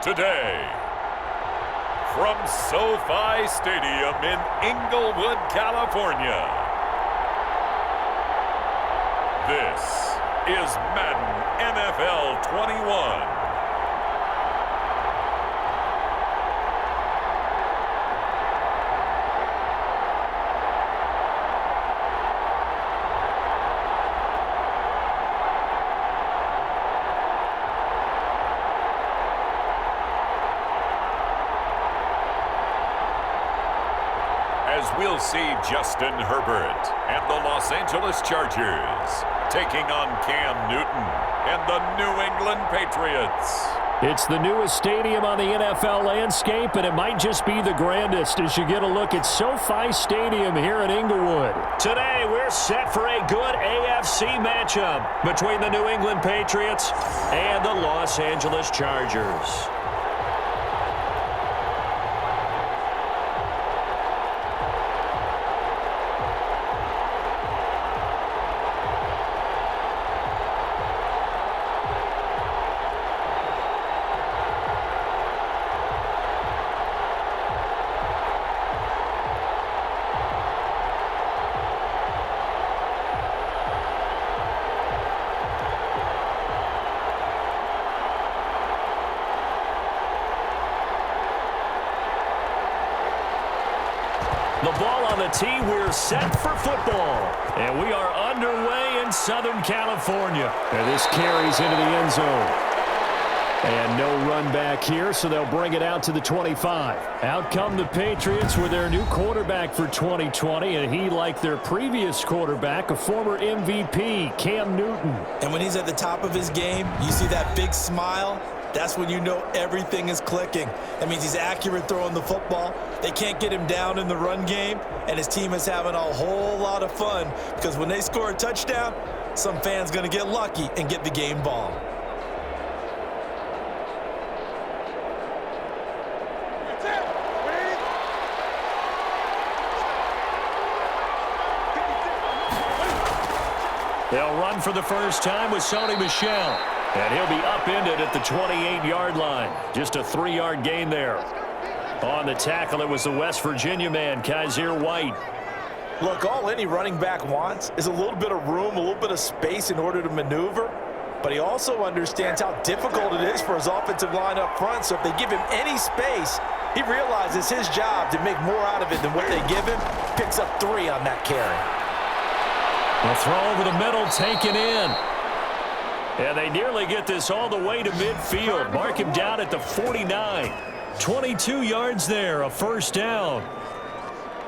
today. From SoFi Stadium in Inglewood, California, this is Madden NFL 21. As we'll see Justin Herbert and the Los Angeles Chargers taking on Cam Newton and the New England Patriots. It's the newest stadium on the NFL landscape, and it might just be the grandest as you get a look at SoFi Stadium here in Inglewood. Today, we're set for a good AFC matchup between the New England Patriots and the Los Angeles Chargers. The ball on the tee, we're set for football. And we are underway in Southern California. And this carries into the end zone. And no run back here, so they'll bring it out to the 25. Out come the Patriots with their new quarterback for 2020, and he, like their previous quarterback, a former MVP, Cam Newton. And when he's at the top of his game, you see that big smile. That's when you know everything is clicking. That means he's accurate throwing the football. They can't get him down in the run game, and his team is having a whole lot of fun because when they score a touchdown, some fan's going to get lucky and get the game ball. They'll run for the first time with Sony Michel. And he'll be upended at the 28-yard line. Just a 3-yard gain there. On the tackle, it was the West Virginia man, Kaiser White. Look, all any running back wants is a little bit of room, a little bit of space in order to maneuver. But he also understands how difficult it is for his offensive line up front. So if they give him any space, he realizes his job to make more out of it than what they give him. Picks up 3 on that carry. A throw over the middle, taken in. And they nearly get this all the way to midfield. Mark him down at the 49. 22 yards there, a first down.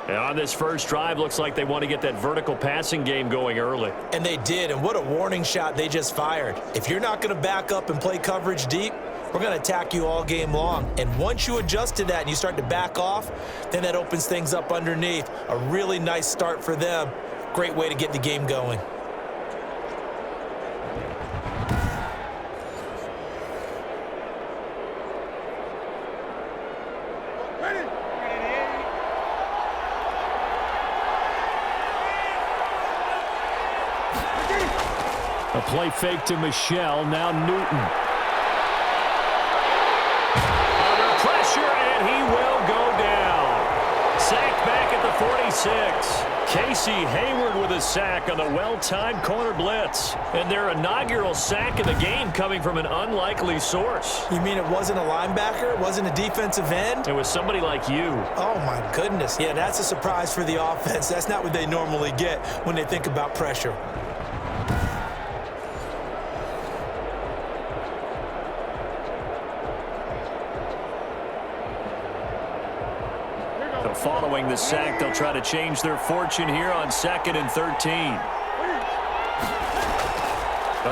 And on this first drive, looks like they want to get that vertical passing game going early. And they did, and what a warning shot they just fired. If you're not going to back up and play coverage deep, we're going to attack you all game long. And once you adjust to that and you start to back off, then that opens things up underneath. A really nice start for them. Great way to get the game going. A play fake to Michel, now Newton. Under pressure, and he will go down. Sacked back at the 46. Casey Hayward with a sack on the well-timed corner blitz. And their inaugural sack of the game coming from an unlikely source. You mean it wasn't a linebacker? It wasn't a defensive end? It was somebody like you. Oh, my goodness. Yeah, that's a surprise for the offense. That's not what they normally get when they think about pressure. Following the sack, they'll try to change their fortune here on 2nd and 13.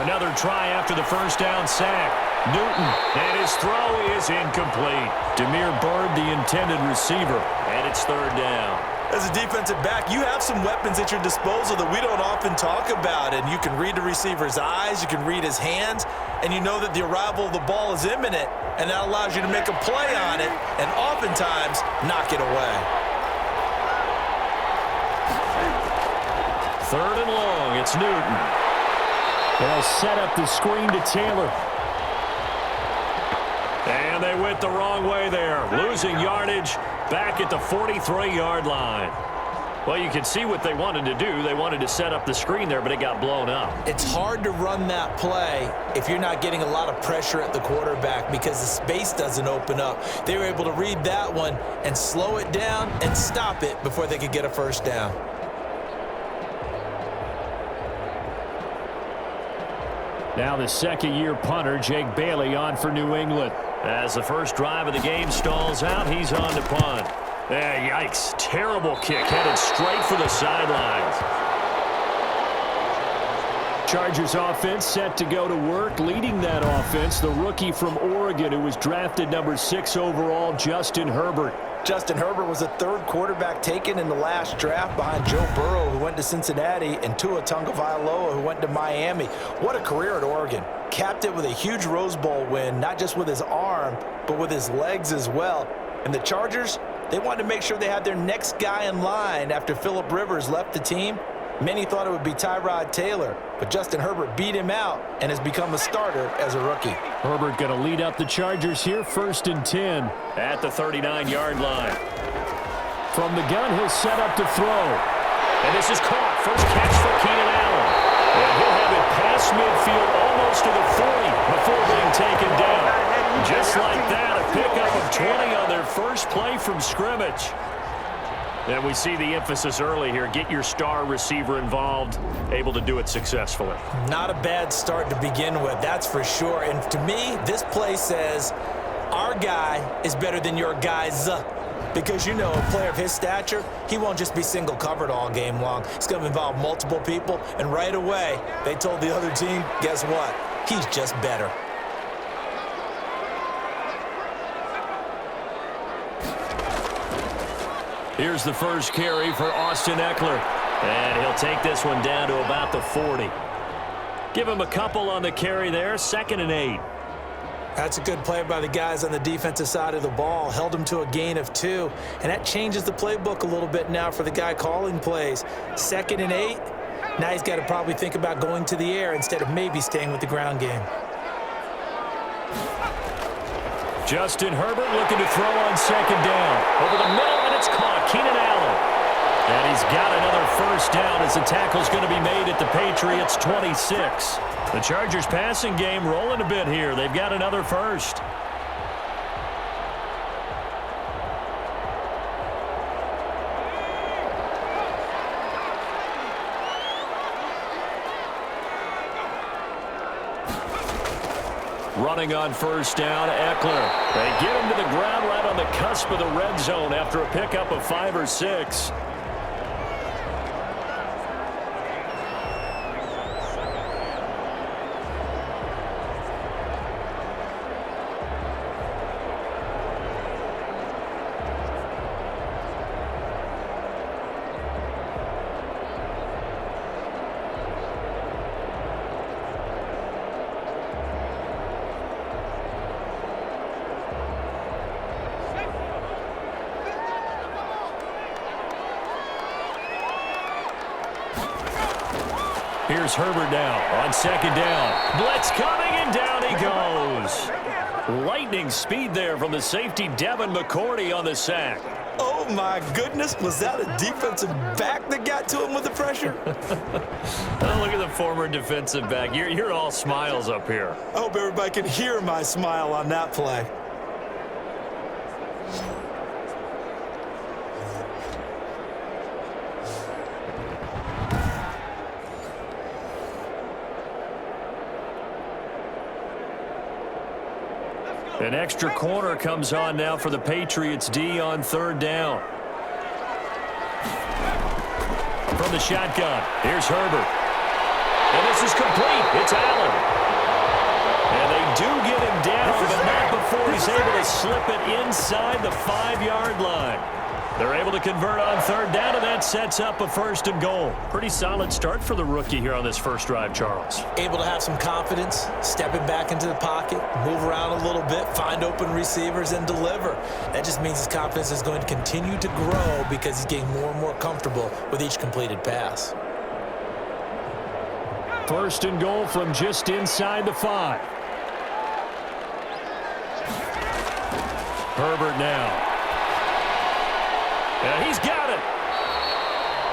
Another try after the first down sack. Newton, and his throw is incomplete. Demir Bird, the intended receiver, and it's 3rd down. As a defensive back, you have some weapons at your disposal that we don't often talk about, and you can read the receiver's eyes, you can read his hands, and you know that the arrival of the ball is imminent, and that allows you to make a play on it and oftentimes knock it away. 3rd and long, it's Newton. They'll set up the screen to Taylor. And they went the wrong way there, losing yardage back at the 43-yard line. Well, you can see what they wanted to do. They wanted to set up the screen there, but it got blown up. It's hard to run that play if you're not getting a lot of pressure at the quarterback because the space doesn't open up. They were able to read that one and slow it down and stop it before they could get a first down. Now the second-year punter, Jake Bailey, on for New England. As the first drive of the game stalls out, he's on to punt. Yikes. Terrible kick headed straight for the sidelines. Chargers offense set to go to work. Leading that offense, the rookie from Oregon who was drafted number 6 overall, Justin Herbert. Justin Herbert was the third quarterback taken in the last draft behind Joe Burrow, who went to Cincinnati, and Tua Tagovailoa, who went to Miami. What a career at Oregon. Capped it with a huge Rose Bowl win, not just with his arm, but with his legs as well. And the Chargers, they wanted to make sure they had their next guy in line after Phillip Rivers left the team. Many thought it would be Tyrod Taylor, but Justin Herbert beat him out and has become a starter as a rookie. Herbert going to lead up the Chargers here, 1st and 10 at the 39-yard line. From the gun, he'll set up to throw. And this is caught. First catch for Keenan Allen. And he'll have it past midfield almost to the 40 before being taken down. Just like that, a pickup of 20 on their first play from scrimmage. And we see the emphasis early here. Get your star receiver involved, able to do it successfully. Not a bad start to begin with, that's for sure. And to me, this play says our guy is better than your guys. Because, you know, a player of his stature, he won't just be single covered all game long. It's going to involve multiple people. And right away, they told the other team, guess what? He's just better. Here's the first carry for Austin Eckler. And he'll take this one down to about the 40. Give him a couple on the carry there, 2nd and 8. That's a good play by the guys on the defensive side of the ball. Held him to a gain of 2. And that changes the playbook a little bit now for the guy calling plays. 2nd and 8. Now he's got to probably think about going to the air instead of maybe staying with the ground game. Justin Herbert looking to throw on 2nd down. Over the middle, and it's caught. Keenan Allen. And he's got another first down as the tackle's going to be made at the Patriots' 26. The Chargers passing game rolling a bit here. They've got another first. Running on first down, Eckler. They get him to the ground right on the cusp of the red zone after a pickup of 5 or 6. Here's Herbert now on 2nd down. Blitz coming, and down he goes. Lightning speed there from the safety, Devin McCourty, on the sack. Oh, my goodness. Was that a defensive back that got to him with the pressure? Oh, look at the former defensive back. You're all smiles up here. I hope everybody can hear my smile on that play. An extra corner comes on now for the Patriots D on 3rd down. From the shotgun, here's Herbert. And this is complete. It's Allen. And they do get him down, but not before he's able to slip it inside the 5-yard line. They're able to convert on 3rd down, and that sets up a 1st and goal. Pretty solid start for the rookie here on this first drive, Charles. Able to have some confidence, stepping back into the pocket, move around a little bit, find open receivers, and deliver. That just means his confidence is going to continue to grow because he's getting more and more comfortable with each completed pass. 1st and goal from just inside the 5. Herbert now. And he's got it.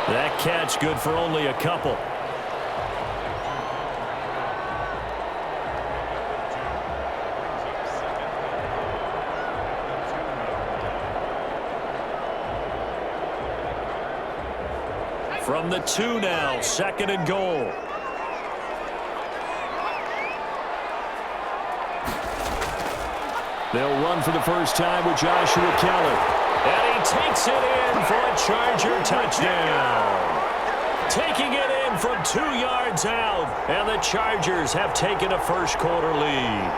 That catch good for only a couple. From the 2 now, 2nd and goal. They'll run for the first time with Joshua Kelly. And he takes it in for a Charger touchdown. Taking it in from 2 yards out. And the Chargers have taken a first-quarter lead.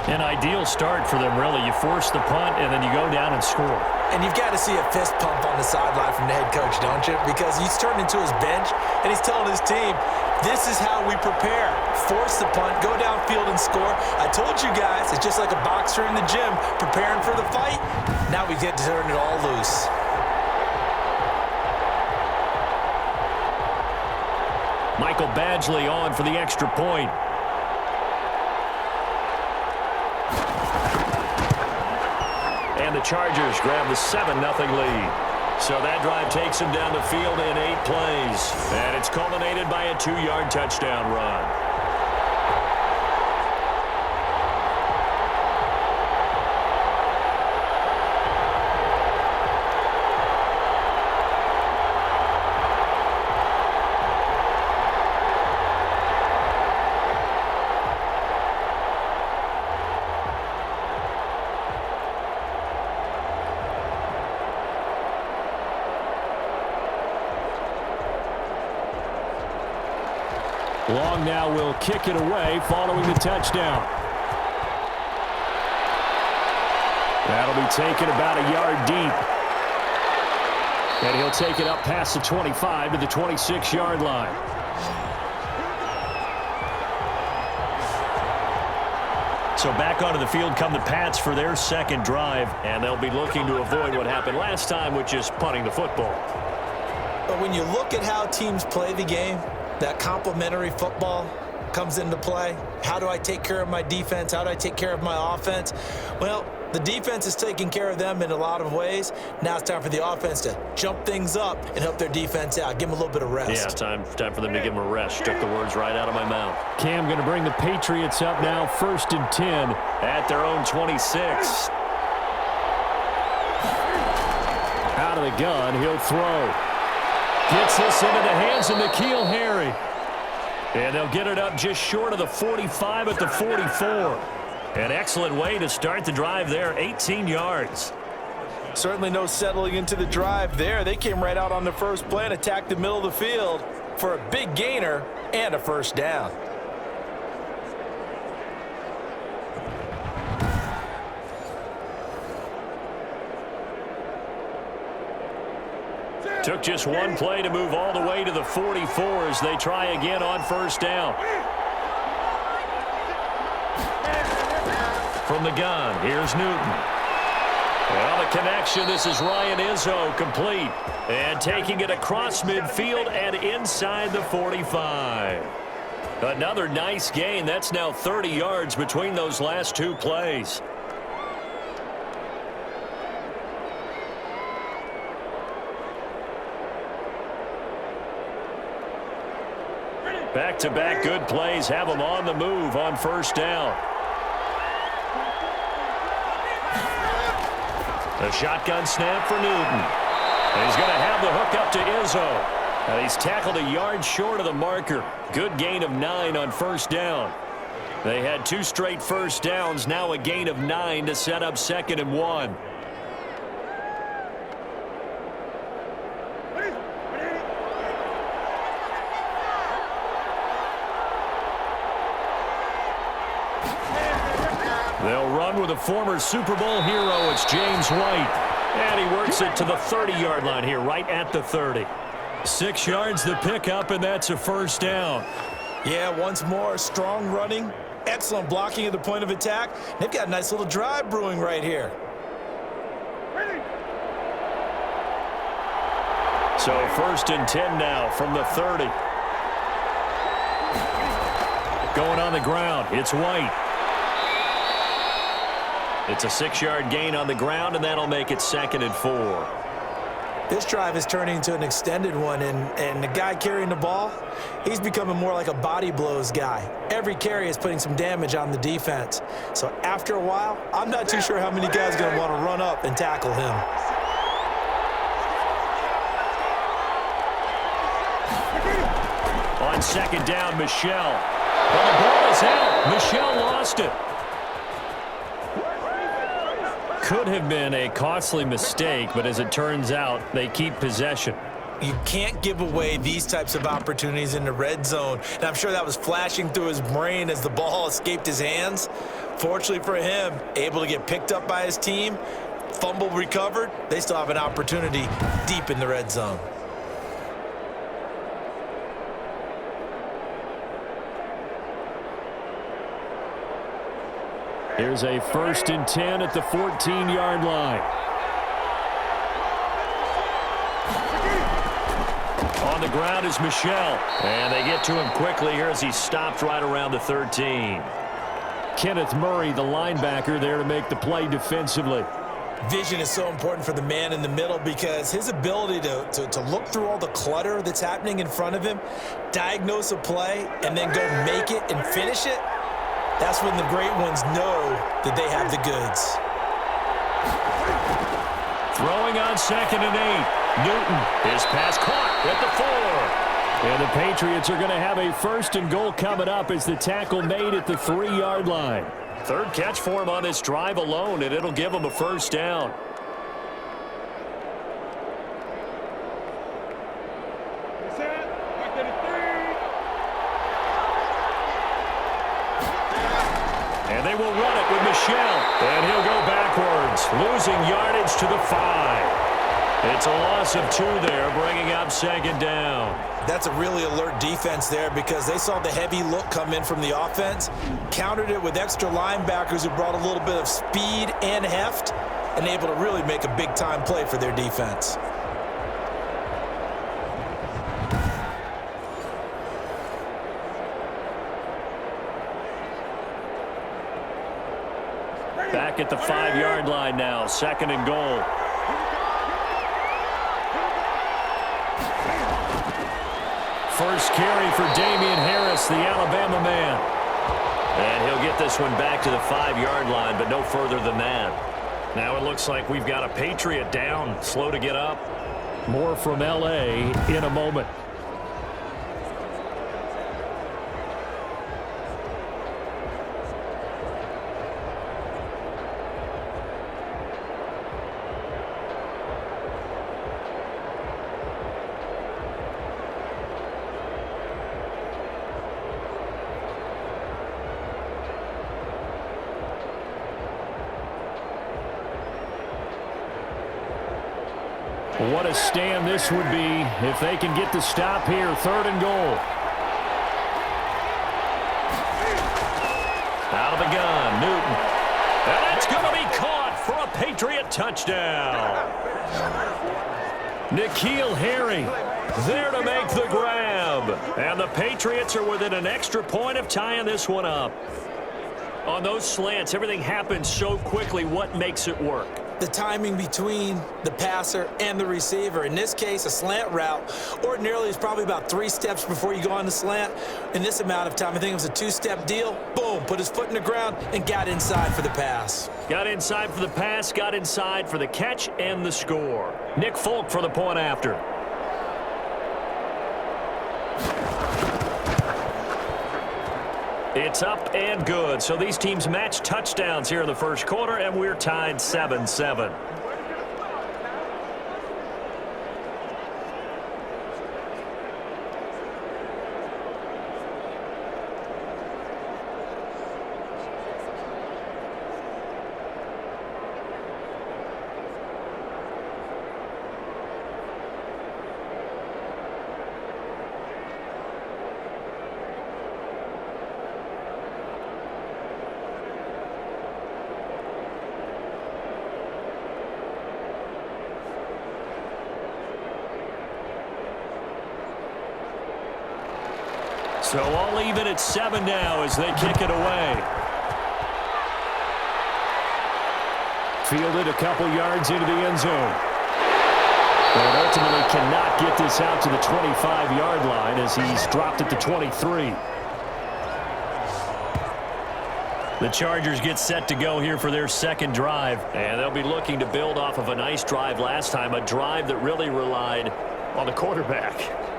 An ideal start for them, really. You force the punt, and then you go down and score. And you've got to see a fist pump on the sideline from the head coach, don't you? Because he's turned into his bench, and he's telling his team, this is how we prepare. Force the punt, go downfield and score. I told you guys, it's just like a boxer in the gym preparing for the fight. Now we get to turn it all loose. Michael Badgley on for the extra point. And the Chargers grab the 7-0 lead. So that drive takes them down the field in 8 plays. And it's culminated by a 2-yard touchdown run. Long now will kick it away following the touchdown. That'll be taken about a yard deep. And he'll take it up past the 25 to the 26-yard line. So back onto the field come the Pats for their second drive, and they'll be looking to avoid what happened last time, which is punting the football. But when you look at how teams play the game, that complementary football comes into play. How do I take care of my defense? How do I take care of my offense? Well, the defense is taking care of them in a lot of ways. Now it's time for the offense to jump things up and help their defense out. Give them a little bit of rest. Yeah, time for them to give them a rest. Took the words right out of my mouth. Cam going to bring the Patriots up now, 1st and 10 at their own 26. Out of the gun, he'll throw. Gets this into the hands of N'Keal Harry. And they'll get it up just short of the 45 at the 44. An excellent way to start the drive there, 18 yards. Certainly no settling into the drive there. They came right out on the first play and attacked the middle of the field for a big gainer and a first down. Took just one play to move all the way to the 44 as they try again on first down. From the gun, here's Newton. Well, the connection, this is Ryan Izzo, complete. And taking it across midfield and inside the 45. Another nice gain. That's now 30 yards between those last 2 plays. Back-to-back good plays have them on the move on first down. A shotgun snap for Newton. And he's going to have the hook up to Izzo. And he's tackled a yard short of the marker. Good gain of 9 on first down. They had 2 straight first downs, now a gain of 9 to set up 2nd and 1. They'll run with a former Super Bowl hero. It's James White. And he works it to the 30-yard line here, right at the 30. 6 yards the pickup, and that's a first down. Yeah, once more, strong running, excellent blocking at the point of attack. They've got a nice little drive brewing right here. So 1st and 10 now from the 30. Going on the ground, it's White. It's a 6-yard gain on the ground, and that'll make it 2nd and 4. This drive is turning into an extended one, and the guy carrying the ball, he's becoming more like a body blows guy. Every carry is putting some damage on the defense. So after a while, I'm not too sure how many guys are going to want to run up and tackle him. On 2nd down, Michel. Well, the ball is out. Michel lost it. Could have been a costly mistake, but as it turns out, they keep possession. You can't give away these types of opportunities in the red zone. And I'm sure that was flashing through his brain as the ball escaped his hands. Fortunately for him, able to get picked up by his team, fumble recovered. They still have an opportunity deep in the red zone. Here's a 1st and 10 at the 14-yard line. On the ground is Michel. And they get to him quickly here as he stopped right around the 13. Kenneth Murray, the linebacker, there to make the play defensively. Vision is so important for the man in the middle because his ability to look through all the clutter that's happening in front of him, diagnose a play, and then go make it and finish it, that's when the great ones know that they have the goods. Throwing on 2nd and 8. Newton, his pass caught at the 4. And the Patriots are going to have a 1st and goal coming up as the tackle made at the 3-yard line. 3rd catch for him on this drive alone, and it'll give him a 1st down. And they will run it with Michel. And he'll go backwards, losing yardage to the 5. It's a loss of 2 there, bringing up 2nd down. That's a really alert defense there because they saw the heavy look come in from the offense, countered it with extra linebackers who brought a little bit of speed and heft, and able to really make a big-time play for their defense. Back at the 5-yard line now, 2nd and goal. First carry for Damian Harris, the Alabama man. And he'll get this one back to the 5-yard line, but no further than that. Now it looks like we've got a Patriot down, slow to get up. More from L.A. in a moment. What a stand this would be if they can get the stop here. 3rd and goal. Out of the gun, Newton. And that's going to be caught for a Patriot touchdown. N'Keal Harry there to make the grab. And the Patriots are within an extra point of tying this one up. On those slants, everything happens so quickly. What makes it work? The timing between the passer and the receiver. In this case, a slant route ordinarily is probably about 3 steps before you go on the slant. In this amount of time, I think it was a 2-step deal. Boom, put his foot in the ground and got inside for the pass. Got inside for the pass, got inside for the catch and the score. Nick Folk for the point after. It's up and good. So these teams match touchdowns here in the first quarter, and we're tied 7-7. So all even at 7 now as they kick it away. fielded a couple yards into the end zone. But ultimately cannot get this out to the 25-yard line as he's dropped it to 23. The Chargers get set to go here for their second drive. And they'll be looking to build off of a nice drive last time, a drive that really relied on the quarterback.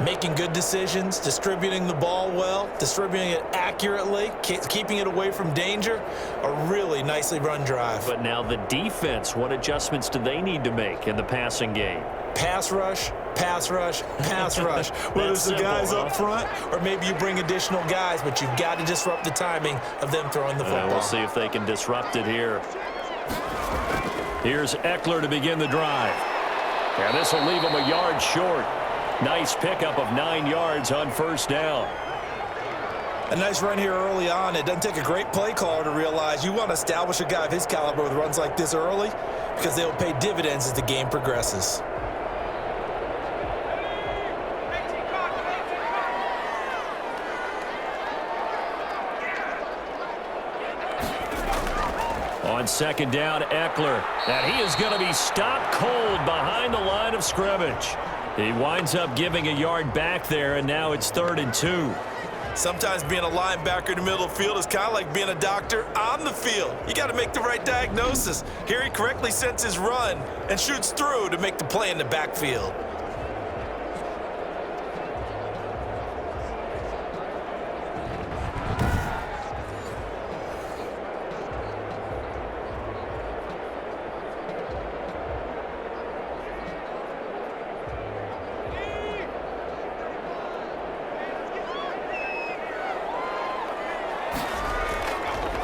Making good decisions, distributing the ball well, distributing it accurately, keeping it away from danger. A really nicely run drive. But now the defense, what adjustments do they need to make in the passing game? Pass rush, pass rush, pass rush. Whether it's the guys up front or maybe you bring additional guys, but you've got to disrupt the timing of them throwing the football. We'll see if they can disrupt it here. Here's Eckler to begin the drive. And this will leave him a yard short. Nice pickup of 9 yards on first down. A nice run here early on. It doesn't take a great play caller to realize you want to establish a guy of his caliber with runs like this early because they will pay dividends as the game progresses. On second down, Eckler. And he is going to be stopped cold behind the line of scrimmage. He winds up giving a yard back there, and now it's 3rd and 2. Sometimes being a linebacker in the middle of the field is kind of like being a doctor on the field. You got to make the right diagnosis. Here he correctly sets his run and shoots through to make the play in the backfield.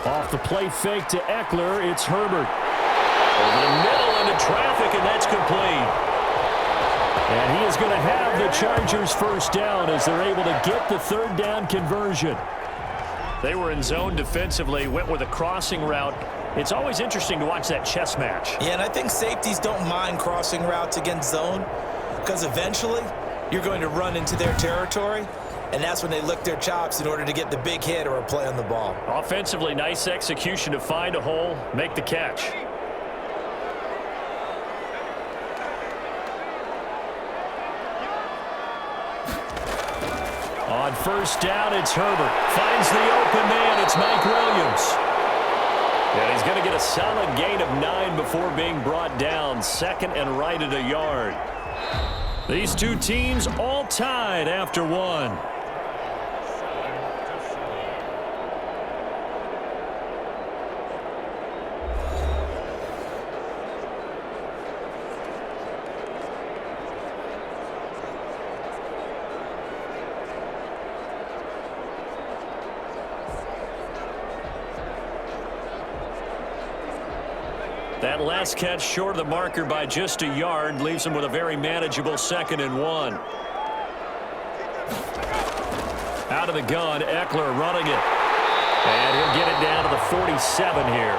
Off the play fake to Eckler, it's Herbert. Over the middle into traffic, and that's complete. And he is going to have the Chargers first down as they're able to get the 3rd down conversion. They were in zone defensively, went with a crossing route. It's always interesting to watch that chess match. Yeah, and I think safeties don't mind crossing routes against zone because eventually you're going to run into their territory. And that's when they lick their chops in order to get the big hit or a play on the ball. Offensively, nice execution to find a hole, make the catch. On first down, it's Herbert. Finds the open man. It's Mike Williams. And he's going to get a solid gain of 9 before being brought down. 2nd and right at a yard. These two teams all tied after 1. That last catch short of the marker by just a yard leaves him with a very manageable 2nd and 1. Out of the gun, Eckler running it. And he'll get it down to the 47 here.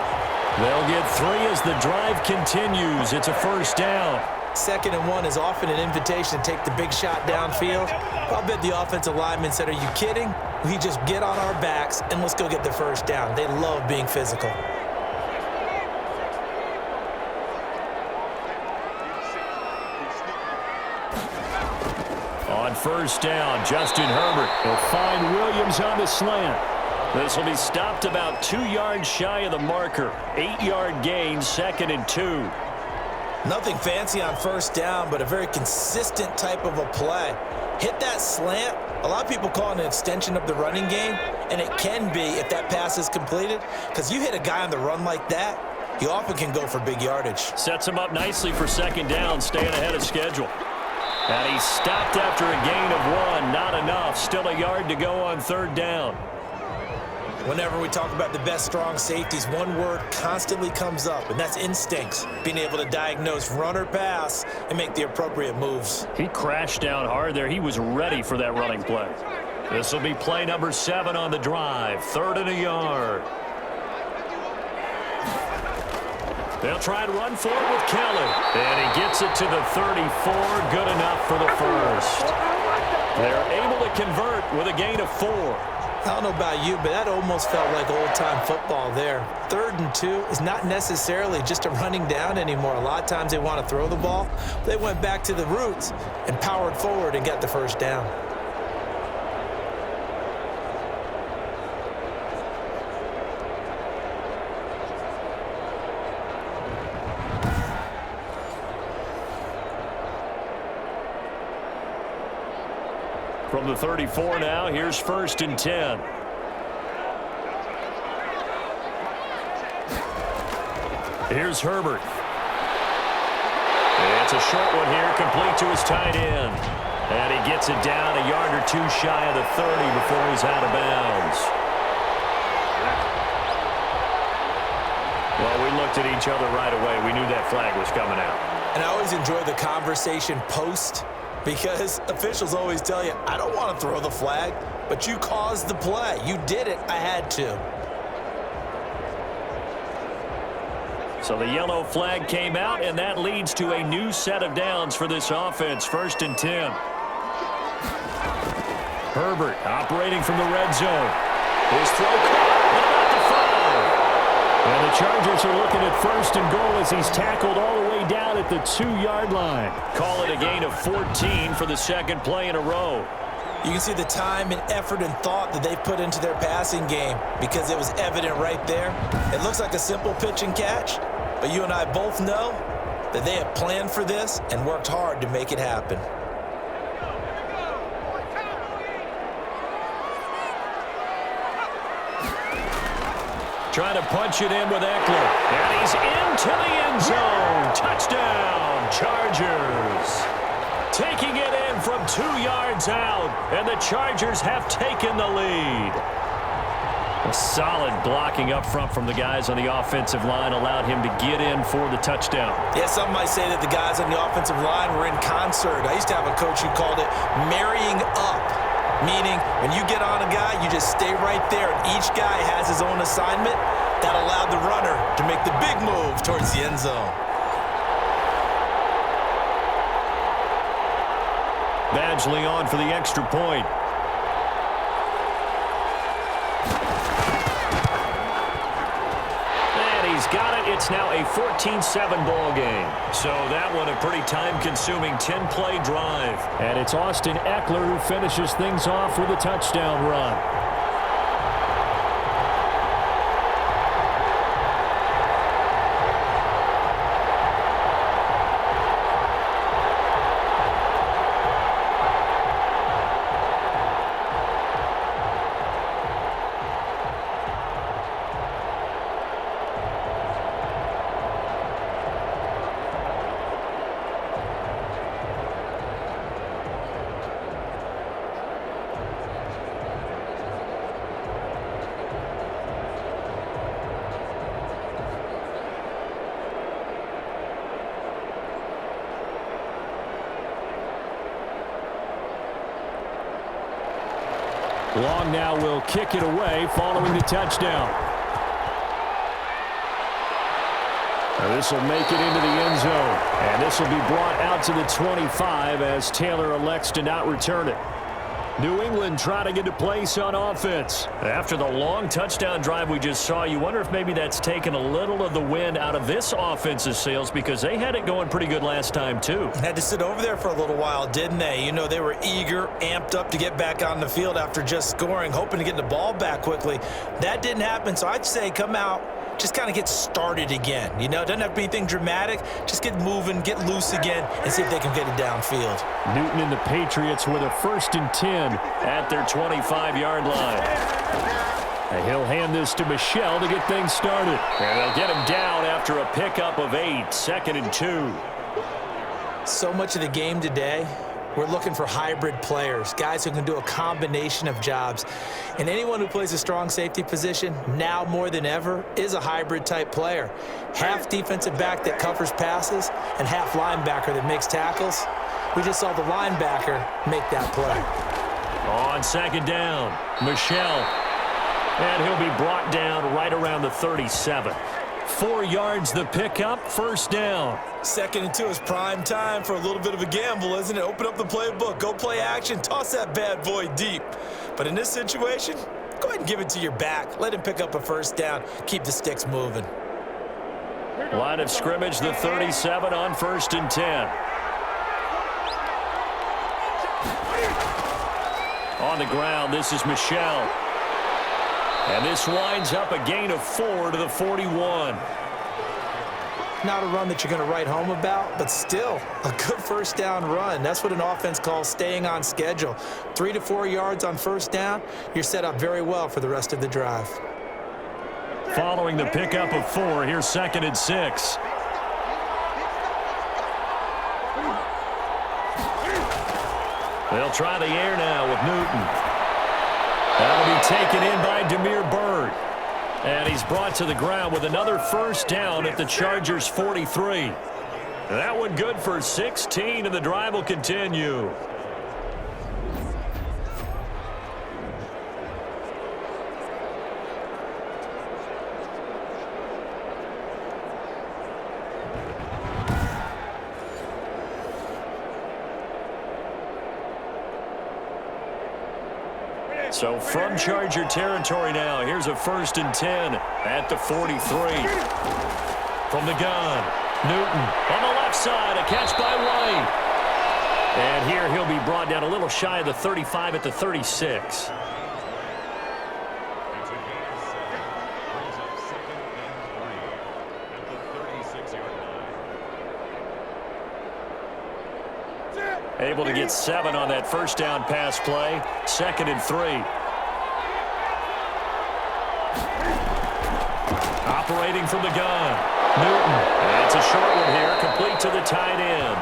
They'll get 3 as the drive continues. It's a first down. 2nd and 1 is often an invitation to take the big shot downfield. I'll bet the offensive lineman said, "Are you kidding? We just get on our backs and let's go get the first down." They love being physical. On first down, Justin Herbert will find Williams on the slant. This will be stopped about 2 yards shy of the marker. 8-yard gain, 2nd and 2. Nothing fancy on first down, but a very consistent type of a play. Hit that slant. A lot of people call it an extension of the running game, and it can be if that pass is completed, because you hit a guy on the run like that, he often can go for big yardage. Sets him up nicely for 2nd down, staying ahead of schedule. And he's stopped after a gain of 1. Not enough. Still a yard to go on 3rd down. Whenever we talk about the best strong safeties, one word constantly comes up, and that's instincts. Being able to diagnose run or pass and make the appropriate moves. He crashed down hard there. He was ready for that running play. This will be play number 7 on the drive. 3rd and a yard. They'll try and run for it with Kelly. And he gets it to the 34. Good enough for the first. They're able to convert with a gain of 4. I don't know about you, but that almost felt like old-time football there. 3rd and 2 is not necessarily just a running down anymore. A lot of times they want to throw the ball. They went back to the roots and powered forward and got the first down. From the 34 now, here's 1st and 10. Here's Herbert. It's a short one here, complete to his tight end. And he gets it down a yard or 2 shy of the 30 before he's out of bounds. Well, we looked at each other right away. We knew that flag was coming out. And I always enjoy the conversation post, because officials always tell you, I don't want to throw the flag, but you caused the play. You did it. I had to. So the yellow flag came out, and that leads to a new set of downs for this offense. 1st and 10. Herbert operating from the red zone. His throw caught. What about the foul? And the Chargers are looking at 1st and goal as he's tackled all the way down at the 2-yard line. Call it a gain of 14 for the 2nd play in a row. You can see the time and effort and thought that they put into their passing game because it was evident right there. It looks like a simple pitch and catch, but you and I both know that they have planned for this and worked hard to make it happen. Trying to punch it in with Eckler. And he's into the end zone. Touchdown, Chargers. Taking it in from 2 yards out. And the Chargers have taken the lead. A solid blocking up front from the guys on the offensive line allowed him to get in for the touchdown. Yeah, some might say that the guys on the offensive line were in concert. I used to have a coach who called it marrying up. Meaning, when you get on a guy, you just stay right there, and each guy has his own assignment. That allowed the runner to make the big move towards the end zone. Badgley on for the extra point. And he's got it. It's now a 14-7 ball game. So that one a pretty time-consuming 10-play drive. And it's Austin Eckler who finishes things off with a touchdown run. Long now will kick it away following the touchdown. This will make it into the end zone. And this will be brought out to the 25 as Taylor elects to not return it. New England trying to get a place on offense. After the long touchdown drive we just saw, you wonder if maybe that's taken a little of the wind out of this offense's sails because they had it going pretty good last time too. Had to sit over there for a little while, didn't they? You know, they were eager, amped up to get back on the field after just scoring, hoping to get the ball back quickly. That didn't happen, so I'd say come out, just kind of get started again. You know, it doesn't have to be anything dramatic. Just get moving, get loose again, and see if they can get it downfield. Newton and the Patriots with a 1st and 10 at their 25-yard line. And he'll hand this to Michel to get things started. And they'll get him down after a pickup of 8, 2nd and 2. So much of the game today, we're looking for hybrid players, guys who can do a combination of jobs. And anyone who plays a strong safety position, now more than ever, is a hybrid type player. Half defensive back that covers passes and half linebacker that makes tackles. We just saw the linebacker make that play. On 2nd down, Michel. And he'll be brought down right around the 37. 4 yards the pickup, 1st down. 2nd and 2 is prime time for a little bit of a gamble, isn't it? Open up the playbook, go play action, toss that bad boy deep. But in this situation, go ahead and give it to your back. Let him pick up a first down. Keep the sticks moving. Line of scrimmage, the 37 on 1st and 10. On the ground, this is Michelle. And this winds up a gain of 4 to the 41. Not a run that you're going to write home about, but still a good first down run. That's what an offense calls staying on schedule. 3 to 4 yards on first down, you're set up very well for the rest of the drive. Following the pickup of 4, here's 2nd and 6. They'll try the air now with Newton. That'll be taken in by Demir Bird. And he's brought to the ground with another first down at the Chargers' 43. That one good for 16, and the drive will continue. So from Charger territory now, here's a 1st and 10 at the 43. From the gun, Newton on the left side, a catch by White. And here he'll be brought down a little shy of the 35 at the 36. Able to get 7 on that first down pass play. 2nd and 3. Operating from the gun. Newton. It's a short one here, complete to the tight end.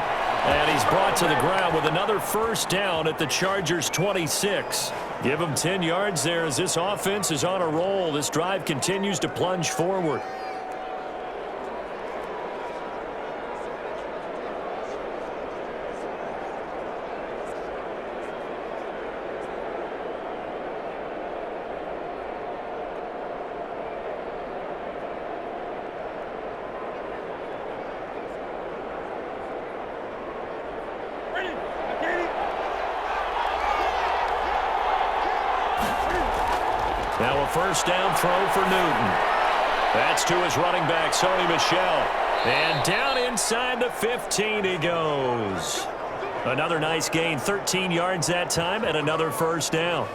And he's brought to the ground with another first down at the Chargers' 26. Give him 10 yards there as this offense is on a roll. This drive continues to plunge forward. Now a first down throw for Newton. That's to his running back, Sony Michel. And down inside the 15 he goes. Another nice gain, 13 yards that time, and another first down.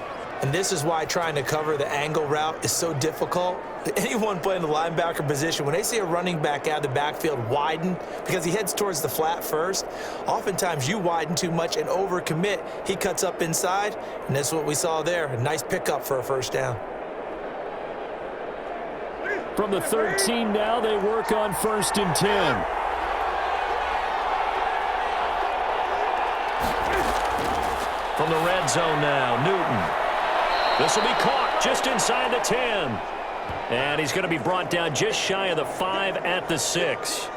And this is why trying to cover the angle route is so difficult. Anyone playing the linebacker position, when they see a running back out of the backfield widen because he heads towards the flat first, oftentimes you widen too much and overcommit. He cuts up inside, and that's what we saw there. A nice pickup for a first down. From the 13 now, they work on 1st and 10. From the red zone now, Newton. This will be caught just inside the 10. And he's going to be brought down just shy of the 5 at the 6.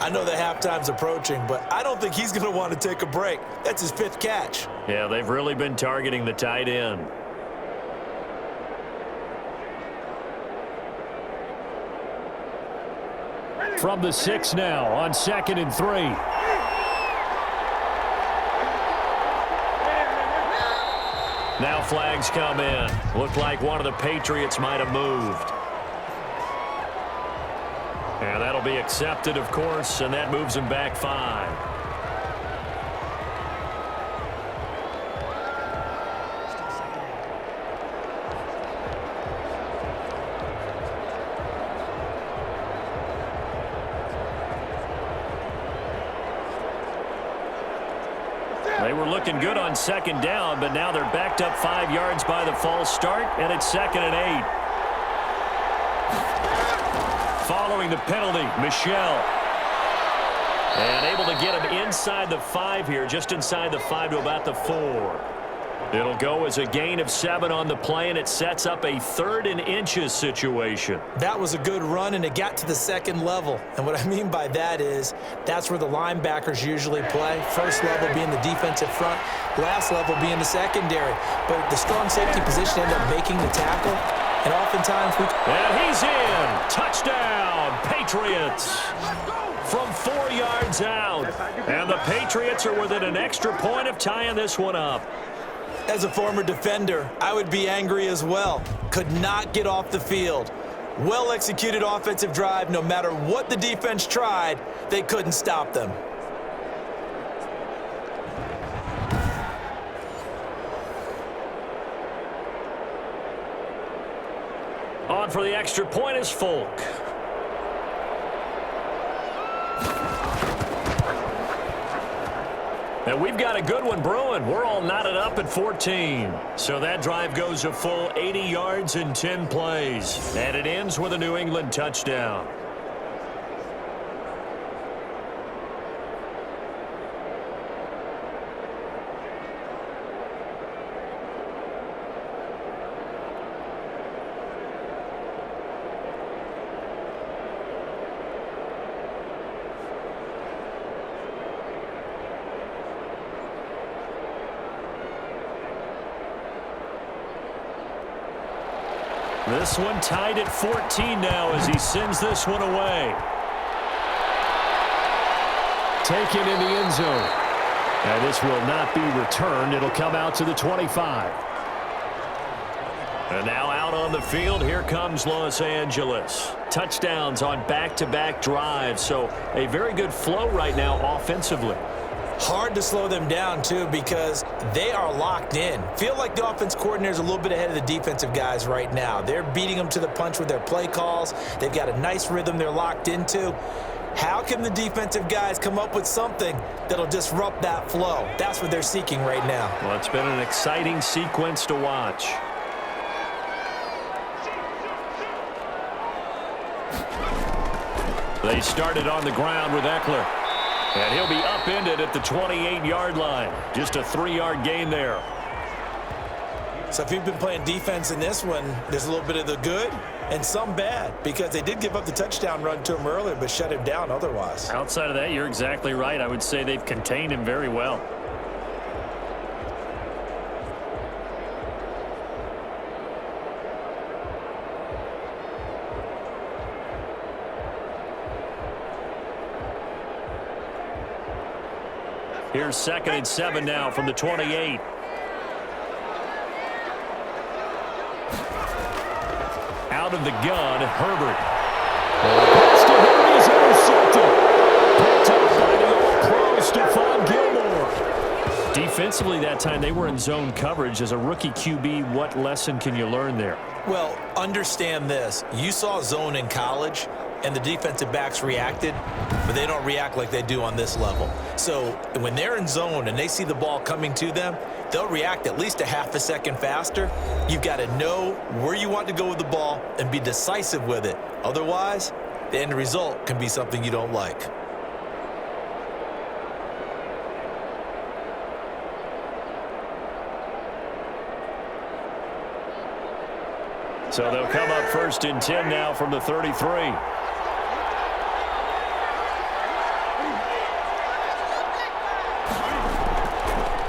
I know that halftime's approaching, but I don't think he's going to want to take a break. That's his 5th catch. Yeah, they've really been targeting the tight end. From the 6 now on 2nd and 3. Now flags come in. Looked like one of the Patriots might have moved. And that'll be accepted, of course, and that moves him back 5. They were looking good on 2nd down, but now they're backed up 5 yards by the false start, and it's 2nd and 8. Following the penalty, Michel. And able to get him inside the 5 here, just inside the 5 to about the 4. It'll go as a gain of 7 on the play, and it sets up a 3rd and inches situation. That was a good run, and it got to the 2nd level. And what I mean by that is that's where the linebackers usually play. First level being the defensive front, last level being the secondary. But the strong safety position ended up making the tackle, and oftentimes And he's in. Touchdown, Patriots. From 4 yards out. And the Patriots are within an extra point of tying this one up. As a former defender, I would be angry as well. Could not get off the field. Well-executed offensive drive. No matter what the defense tried, they couldn't stop them. On for the extra point is Folk. And we've got a good one brewing. We're all knotted up at 14. So that drive goes a full 80 yards in 10 plays. And it ends with a New England touchdown. This one tied at 14 now as he sends this one away. Taken in the end zone. And this will not be returned. It'll come out to the 25. And now out on the field, here comes Los Angeles. Touchdowns on back-to-back drives. So a very good flow right now offensively. Hard to slow them down, too, because they are locked in. Feel like the offense coordinator is a little bit ahead of the defensive guys right now. They're beating them to the punch with their play calls. They've got a nice rhythm they're locked into. How can the defensive guys come up with something that'll disrupt that flow? That's what they're seeking right now. Well, it's been an exciting sequence to watch. They started on the ground with Eckler. And he'll be upended at the 28-yard line. Just a 3-yard gain there. So if you've been playing defense in this one, there's a little bit of the good and some bad, because they did give up the touchdown run to him earlier but shut him down otherwise. Outside of that, you're exactly right. I would say they've contained him very well. Here's 2nd and 7 now from the 28. Out of the gun, Herbert. Pass to Herbert is intercepted. Picked up by the All-Pro Stephon Gilmore. Defensively that time, they were in zone coverage. As a rookie QB, what lesson can you learn there? Well, understand this. You saw zone in college, and the defensive backs reacted, but they don't react like they do on this level. So when they're in zone and they see the ball coming to them, they'll react at least a half a second faster. You've got to know where you want to go with the ball and be decisive with it. Otherwise, the end result can be something you don't like. So they'll come up 1st and 10 now from the 33.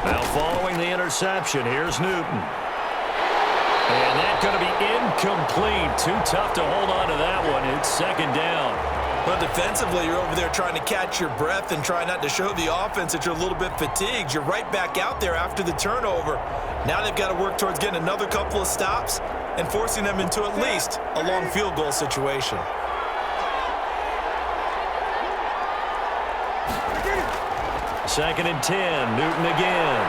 Now following the interception, here's Newton. And that's going to be incomplete. Too tough to hold on to that one. It's 2nd down. Well, defensively, you're over there trying to catch your breath and try not to show the offense that you're a little bit fatigued. You're right back out there after the turnover. Now they've got to work towards getting another couple of stops and forcing them into at least a long field goal situation. Second and 10, Newton again.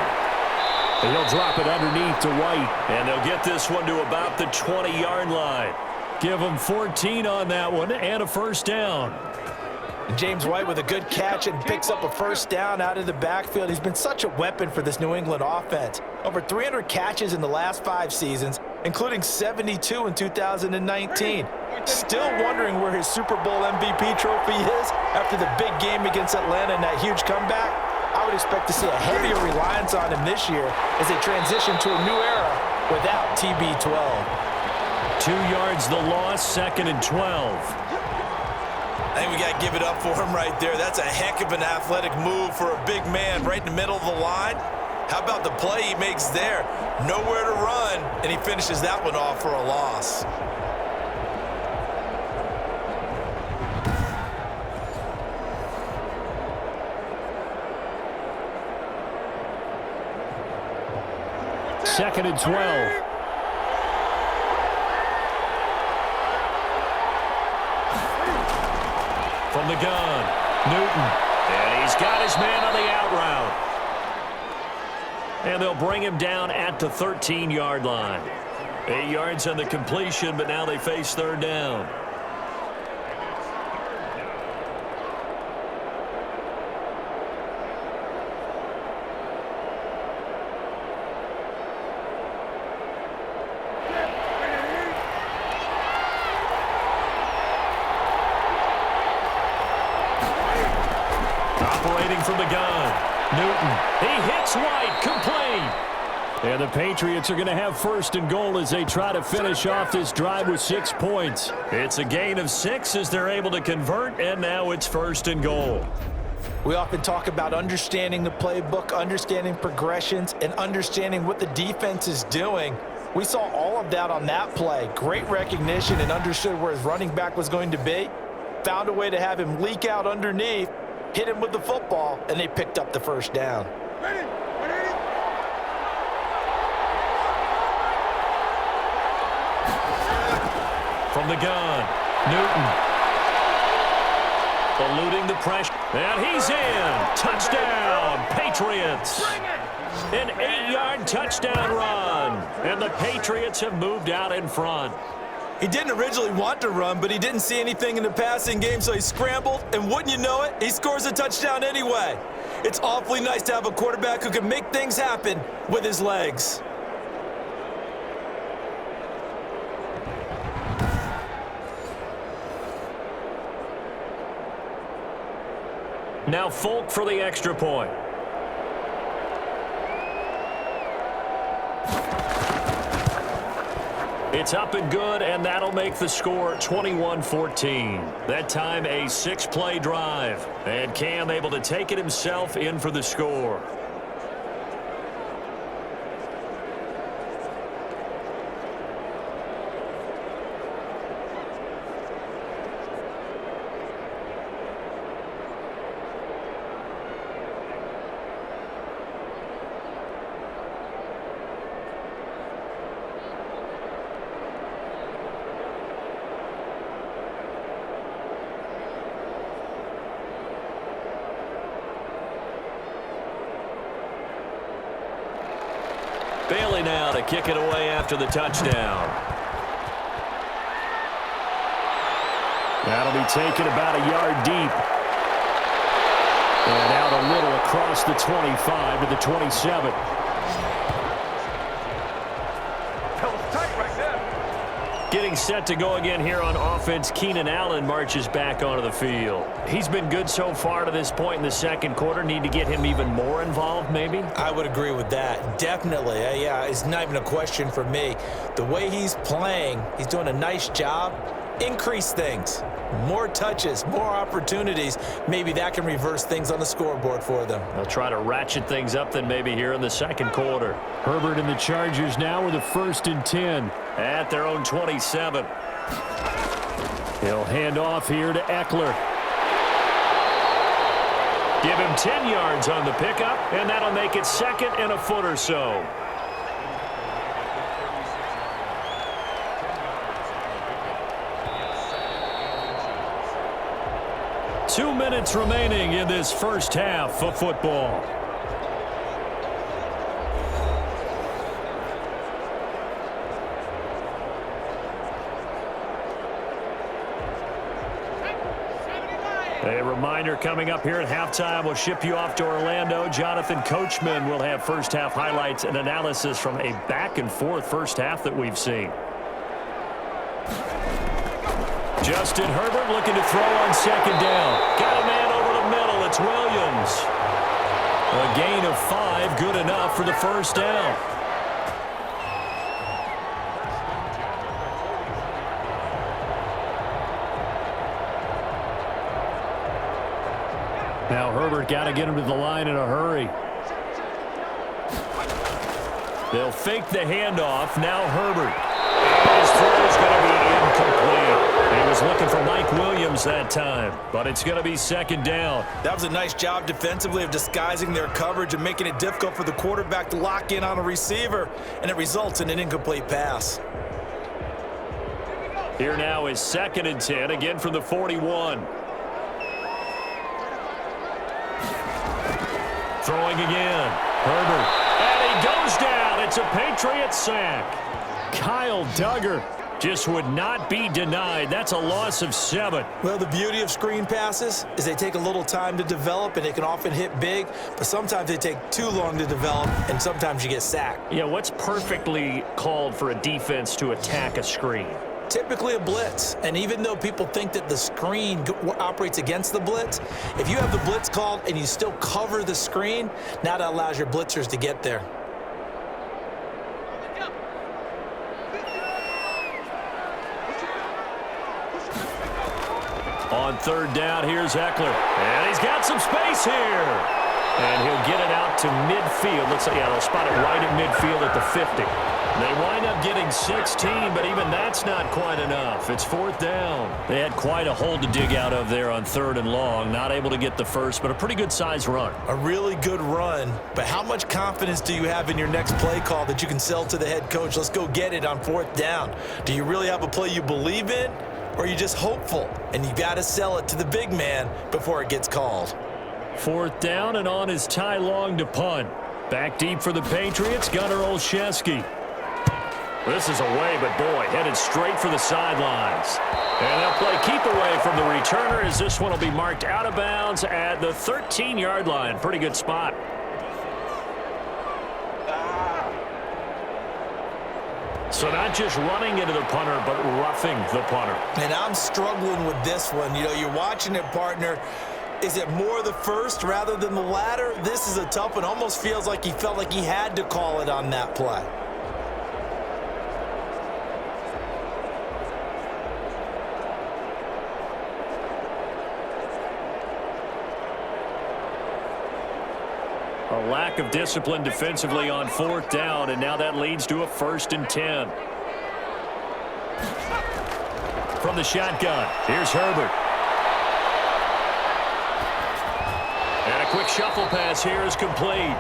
And he'll drop it underneath to White. And they'll get this one to about the 20-yard line. Give them 14 on that one and a 1st down. James White with a good catch and picks up a 1st down out of the backfield. He's been such a weapon for this New England offense. Over 300 catches in the last 5 seasons, including 72 in 2019. Still wondering where his Super Bowl MVP trophy is after the big game against Atlanta and that huge comeback. I would expect to see a heavier reliance on him this year as they transition to a new era without TB12. 2 yards the loss, 2nd and 12. I think we got to give it up for him right there. That's a heck of an athletic move for a big man right in the middle of the line. How about the play he makes there? Nowhere to run, and he finishes that one off for a loss. 2nd and 12. From the gun, Newton. And he's got his man on the out route. And they'll bring him down at the 13-yard line. 8 yards on the completion, but now they face 3rd down. Operating from the gun, Newton. He hits White, complete. And the Patriots are going to have 1st and goal as they try to finish off this drive with 6 points. It's a gain of 6 as they're able to convert, and now it's 1st and goal. We often talk about understanding the playbook, understanding progressions, and understanding what the defense is doing. We saw all of that on that play. Great recognition and understood where his running back was going to be. Found a way to have him leak out underneath, hit him with the football, and they picked up the 1st down. From the gun, Newton. Eluding the pressure. And he's in. Touchdown, Patriots. An 8-yard touchdown run. And the Patriots have moved out in front. He didn't originally want to run, but he didn't see anything in the passing game, so he scrambled, and wouldn't you know it, he scores a touchdown anyway. It's awfully nice to have a quarterback who can make things happen with his legs. Now Folk for the extra point. It's up and good, and that'll make the score 21-14. That time a 6-play drive. And Cam able to take it himself in for the score. Bailey now to kick it away after the touchdown. That'll be taken about a yard deep. And out a little across the 25 to the 27. Getting set to go again here on offense, Keenan Allen marches back onto the field. He's been good so far to this point in the 2nd quarter. Need to get him even more involved, maybe? I would agree with that. Definitely. Yeah, it's not even a question for me. The way he's playing, he's doing a nice job. Increase things. More touches, more opportunities. Maybe that can reverse things on the scoreboard for them. They'll try to ratchet things up then maybe here in the 2nd quarter. Herbert and the Chargers now with a 1st and 10 at their own 27. He'll hand off here to Eckler. Give him 10 yards on the pickup, and that'll make it 2nd and a foot or so. Two minutes remaining in this first half of football. A reminder coming up here at halftime. We'll ship you off to Orlando. Jonathan Coachman will have first half highlights and analysis from a back-and-forth first half that we've seen. Justin Herbert looking to throw on 2nd down. Got a man over the middle. It's Williams. A gain of 5, good enough for the 1st down. Now Herbert got to get him to the line in a hurry. They'll fake the handoff. Now Herbert. His throw is going to be incomplete. He was was looking for Mike Williams that time, but it's going to be second down. That was a nice job defensively of disguising their coverage and making it difficult for the quarterback to lock in on a receiver, and it results in an incomplete pass. Here now is 2nd and 10, again from the 41. Throwing again. Herbert. And he goes down. It's a Patriot sack. Kyle Duggar just would not be denied. That's a loss of 7. Well, the beauty of screen passes is they take a little time to develop, and they can often hit big, but sometimes they take too long to develop, and sometimes you get sacked. Yeah, what's perfectly called for a defense to attack a screen? Typically a blitz, and even though people think that the screen operates against the blitz, if you have the blitz called and you still cover the screen, now that allows your blitzers to get there. On 3rd down, here's Eckler. And he's got some space here. And he'll get it out to midfield. Let's say, yeah, they'll spot it right at midfield at the 50. They wind up getting 16, but even that's not quite enough. It's 4th down. They had quite a hole to dig out of there on 3rd and long. Not able to get the first, but a pretty good-sized run. A really good run, but how much confidence do you have in your next play call that you can sell to the head coach? Let's go get it on 4th down. Do you really have a play you believe in, or are you just hopeful? And you got to sell it to the big man before it gets called. 4th down, and on is Ty Long to punt. Back deep for the Patriots, Gunnar Olszewski. This is away, but boy, headed straight for the sidelines. And they'll play keep away from the returner as this one will be marked out of bounds at the 13-yard line. Pretty good spot. So not just running into the punter, but roughing the punter. And I'm struggling with this one. You know, you're watching it, partner. Is it more the first rather than the latter? This is a tough one. Almost feels like he felt like he had to call it on that play. A lack of discipline defensively on 4th down, and now that leads to a 1st and 10. From the shotgun, here's Herbert. And a quick shuffle pass here is complete.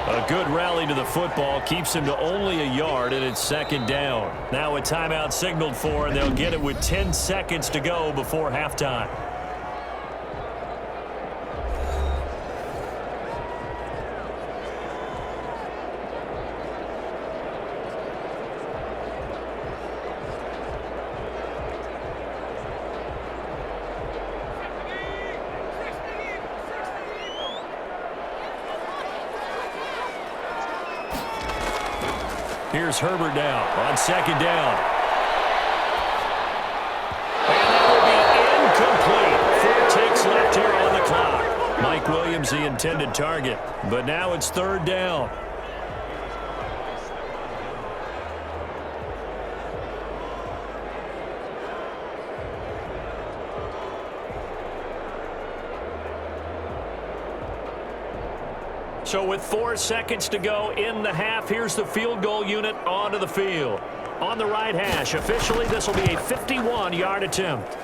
A good rally to the football keeps him to only a yard, and it's 2nd down. Now a timeout signaled for, and they'll get it with 10 seconds to go before halftime. Here's Herbert now on 2nd down. And that will be incomplete. 4 ticks left here on the clock. Mike Williams, the intended target. But now it's 3rd down. So with 4 seconds to go in the half, here's the field goal unit onto the field. On the right hash, officially this will be a 51-yard attempt.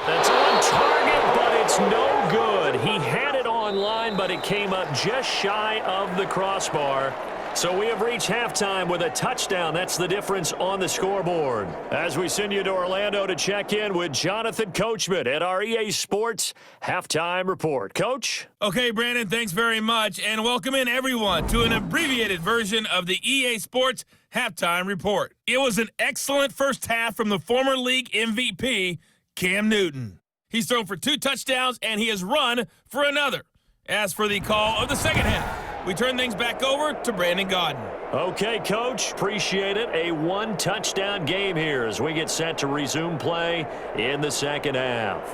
That's on target, but it's no good. He had it on line, but it came up just shy of the crossbar. So we have reached halftime with a touchdown. That's the difference on the scoreboard. As we send you to Orlando to check in with Jonathan Coachman at our EA Sports Halftime Report. Coach? Okay, Brandon, thanks very much, and welcome in everyone to an abbreviated version of the EA Sports Halftime Report. It was an excellent first half from the former league MVP, Cam Newton. He's thrown for 2 touchdowns, and he has run for another. As for the call of the second half, we turn things back over to Brandon Gaudin. Okay, Coach. Appreciate it. A 1-touchdown game here as we get set to resume play in the second half.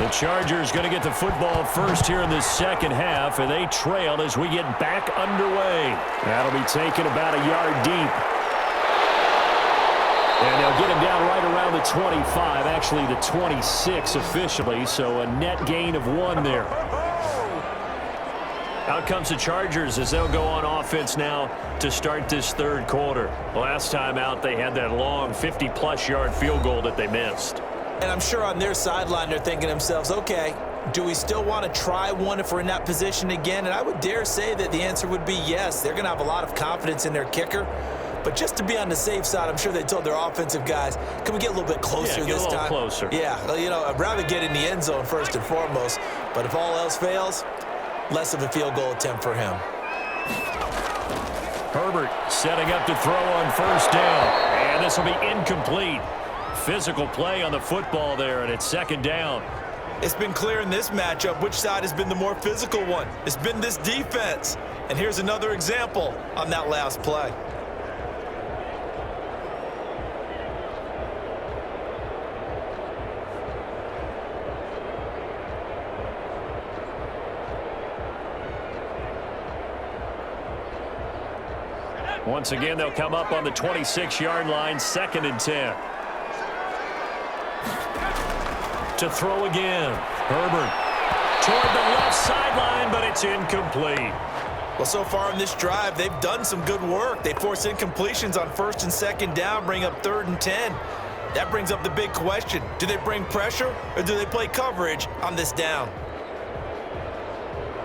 The Chargers going to get the football first here in the second half, and they trail as we get back underway. That'll be taken about a yard deep. And they'll get him down right around the 25, actually the 26 officially, so a net gain of 1 there. Out comes the Chargers as they'll go on offense now to start this third quarter. Last time out, they had that long 50-plus yard field goal that they missed. And I'm sure on their sideline they're thinking to themselves, okay, do we still want to try one if we're in that position again? And I would dare say that the answer would be yes. They're going to have a lot of confidence in their kicker. But just to be on the safe side, I'm sure they told their offensive guys, can we get a little bit closer this time? Yeah, get a little closer. Yeah, well, you know, I'd rather get in the end zone first and foremost. But if all else fails, less of a field goal attempt for him. Herbert setting up to throw on first down. And this will be incomplete. Physical play on the football there, and it's second down. It's been clear in this matchup which side has been the more physical one. It's been this defense. And here's another example on that last play. Once again, they'll come up on the 26-yard line, 2nd and 10. To throw again. Herbert toward the left sideline, but it's incomplete. Well, so far in this drive, they've done some good work. They force incompletions on 1st and 2nd down, bring up 3rd and 10. That brings up the big question. Do they bring pressure or do they play coverage on this down?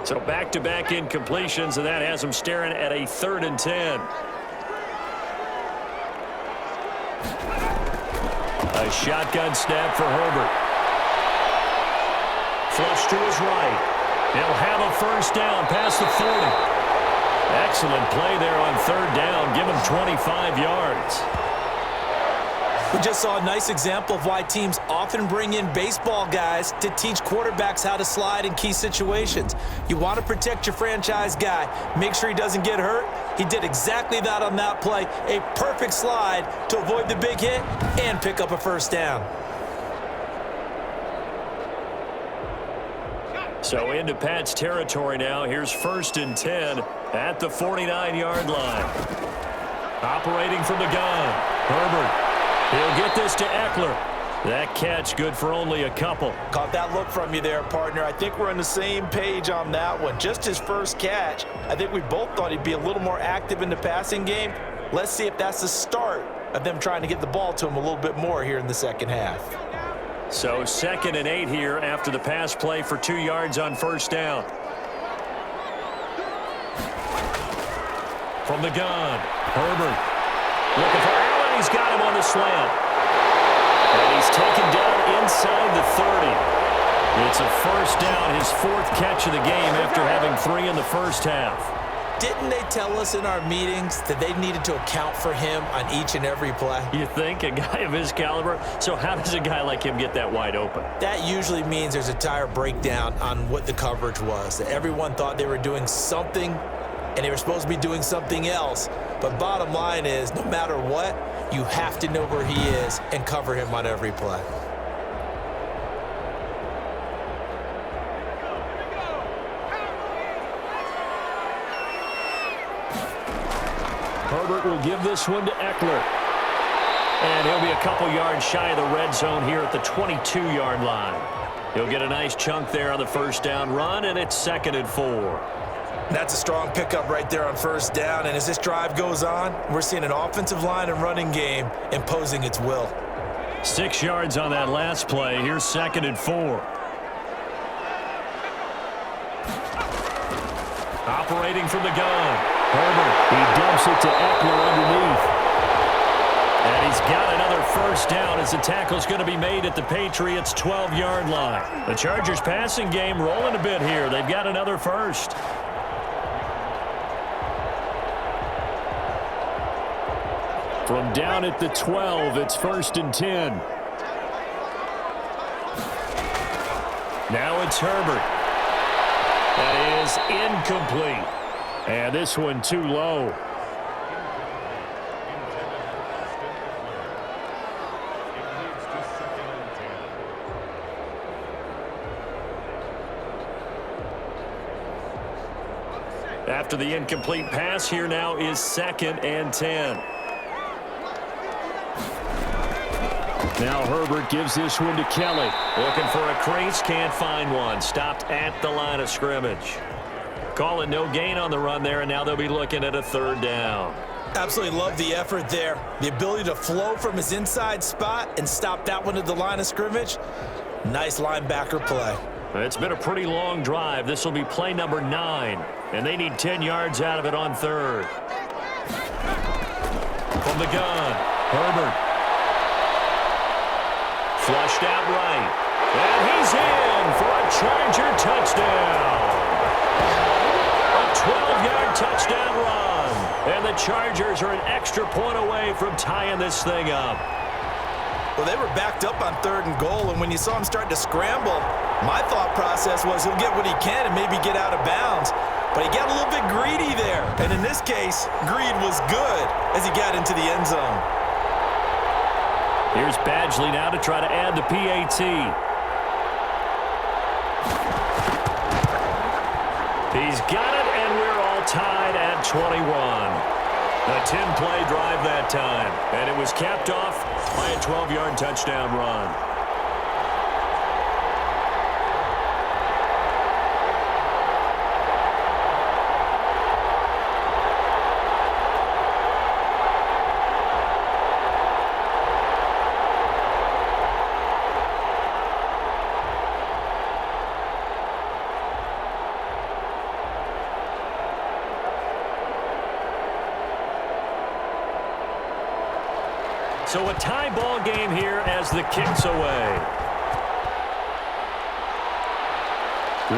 So back-to-back incompletions, and that has them staring at a 3rd and 10. A shotgun snap for Herbert. Flush to his right. He'll have a first down past the 40. Excellent play there on 3rd down. Give him 25 yards. We just saw a nice example of why teams often bring in baseball guys to teach quarterbacks how to slide in key situations. You want to protect your franchise guy. Make sure he doesn't get hurt. He did exactly that on that play. A perfect slide to avoid the big hit and pick up a first down. So into Pat's territory now. Here's 1st and 10 at the 49-yard line. Operating from the gun. Herbert. He'll get this to Eckler. That catch good for only a couple. Caught that look from you there, partner. I think we're on the same page on that one. Just his first catch. I think we both thought he'd be a little more active in the passing game. Let's see if that's the start of them trying to get the ball to him a little bit more here in the second half. So 2nd and 8 here after the pass play for 2 yards on first down. From the gun, Herbert looking for Allen. He's got him on the slant. And he's taken down inside the 30. It's a first down, his 4th catch of the game after having 3 in the first half. Didn't they tell us in our meetings that they needed to account for him on each and every play? You think? A guy of his caliber? So how does a guy like him get that wide open? That usually means there's a tire breakdown on what the coverage was. That everyone thought they were doing something, and they were supposed to be doing something else. But bottom line is, no matter what, you have to know where he is and cover him on every play. Herbert will give this one to Eckler. And he'll be a couple yards shy of the red zone here at the 22-yard line. He'll get a nice chunk there on the first down run, and it's 2nd and 4. That's a strong pickup right there on first down. And as this drive goes on, we're seeing an offensive line and running game imposing its will. 6 yards on that last play. Here's 2nd and 4. Operating from the gun. Herbert, he dumps it to Eckler underneath. And he's got another first down as the tackle's going to be made at the Patriots' 12-yard line. The Chargers passing game rolling a bit here. They've got another first. From down at the 12, it's 1st and 10. Now it's Herbert. That is incomplete. And this one too low. After the incomplete pass, here now is 2nd and 10. Now Herbert gives this one to Kelly. Looking for a crease, can't find one. Stopped at the line of scrimmage. Calling no gain on the run there, and now they'll be looking at a 3rd down. Absolutely love the effort there. The ability to flow from his inside spot and stop that one at the line of scrimmage. Nice linebacker play. It's been a pretty long drive. This will be play number 9, and they need 10 yards out of it on 3rd. From the gun, Herbert. Flushed out right. And he's in for a Charger touchdown. A 12-yard touchdown run. And the Chargers are an extra point away from tying this thing up. Well, they were backed up on 3rd and goal, and when you saw him start to scramble, my thought process was he'll get what he can and maybe get out of bounds. But he got a little bit greedy there. And in this case, greed was good as he got into the end zone. Here's Badgley now to try to add the PAT. He's got it, and we're all tied at 21. A 10-play drive that time, and it was capped off by a 12-yard touchdown run. So a tie ball game here as the kick's away.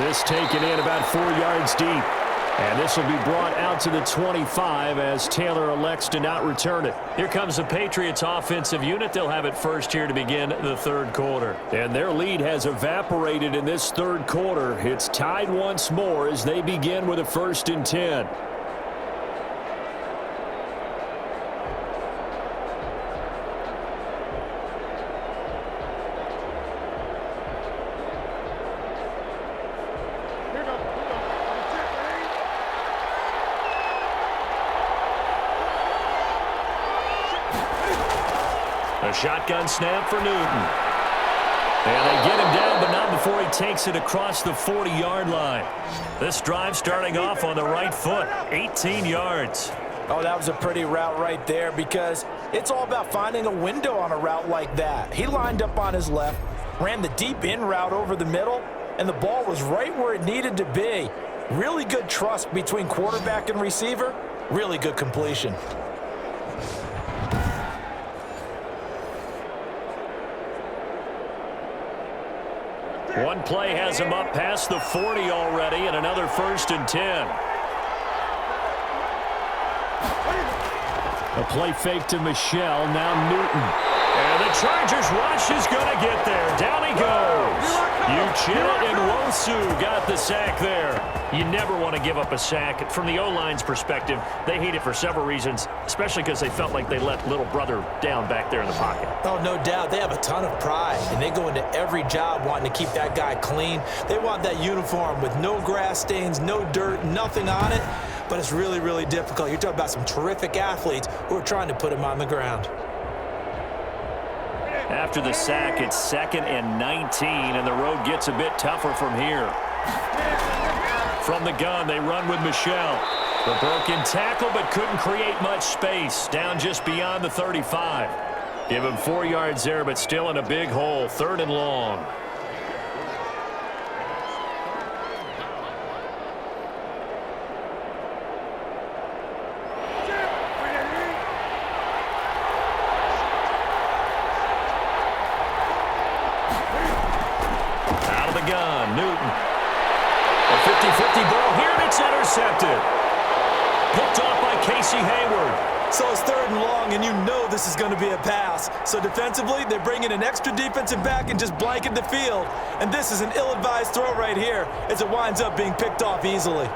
This taken in about 4 yards deep. And this will be brought out to the 25 as Taylor elects to not return it. Here comes the Patriots offensive unit. They'll have it first here to begin the 3rd quarter. And their lead has evaporated in this 3rd quarter. It's tied once more as they begin with a 1st and 10. A shotgun snap for Newton. And they get him down, but not before he takes it across the 40-yard line. This drive starting off on the right foot, 18 yards. Oh, that was a pretty route right there because it's all about finding a window on a route like that. He lined up on his left, ran the deep in route over the middle, and the ball was right where it needed to be. Really good trust between quarterback and receiver. Really good completion. One play has him up past the 40 already, and another 1st and 10. A play fake to Michelle, now Newton. And the Chargers rush is going to get there. Down he goes. Uchenna and Nwosu got the sack there. You never want to give up a sack. From the O-line's perspective, they hate it for several reasons, especially because they felt like they let little brother down back there in the pocket. Oh, no doubt. They have a ton of pride, and they go into every job wanting to keep that guy clean. They want that uniform with no grass stains, no dirt, nothing on it. But it's really, really difficult. You're talking about some terrific athletes who are trying to put him on the ground. After the sack, it's 2nd and 19, and the road gets a bit tougher from here. From the gun, they run with Michelle. The broken tackle, but couldn't create much space. Down just beyond the 35. Give him 4 yards there, but still in a big hole. 3rd and long. Newton. A 50-50 ball here, and it's intercepted. Picked off by Casey Hayward. So it's 3rd and long, and you know this is going to be a pass. So defensively, they're bringing an extra defensive back and just blanket the field. And this is an ill-advised throw right here as it winds up being picked off easily.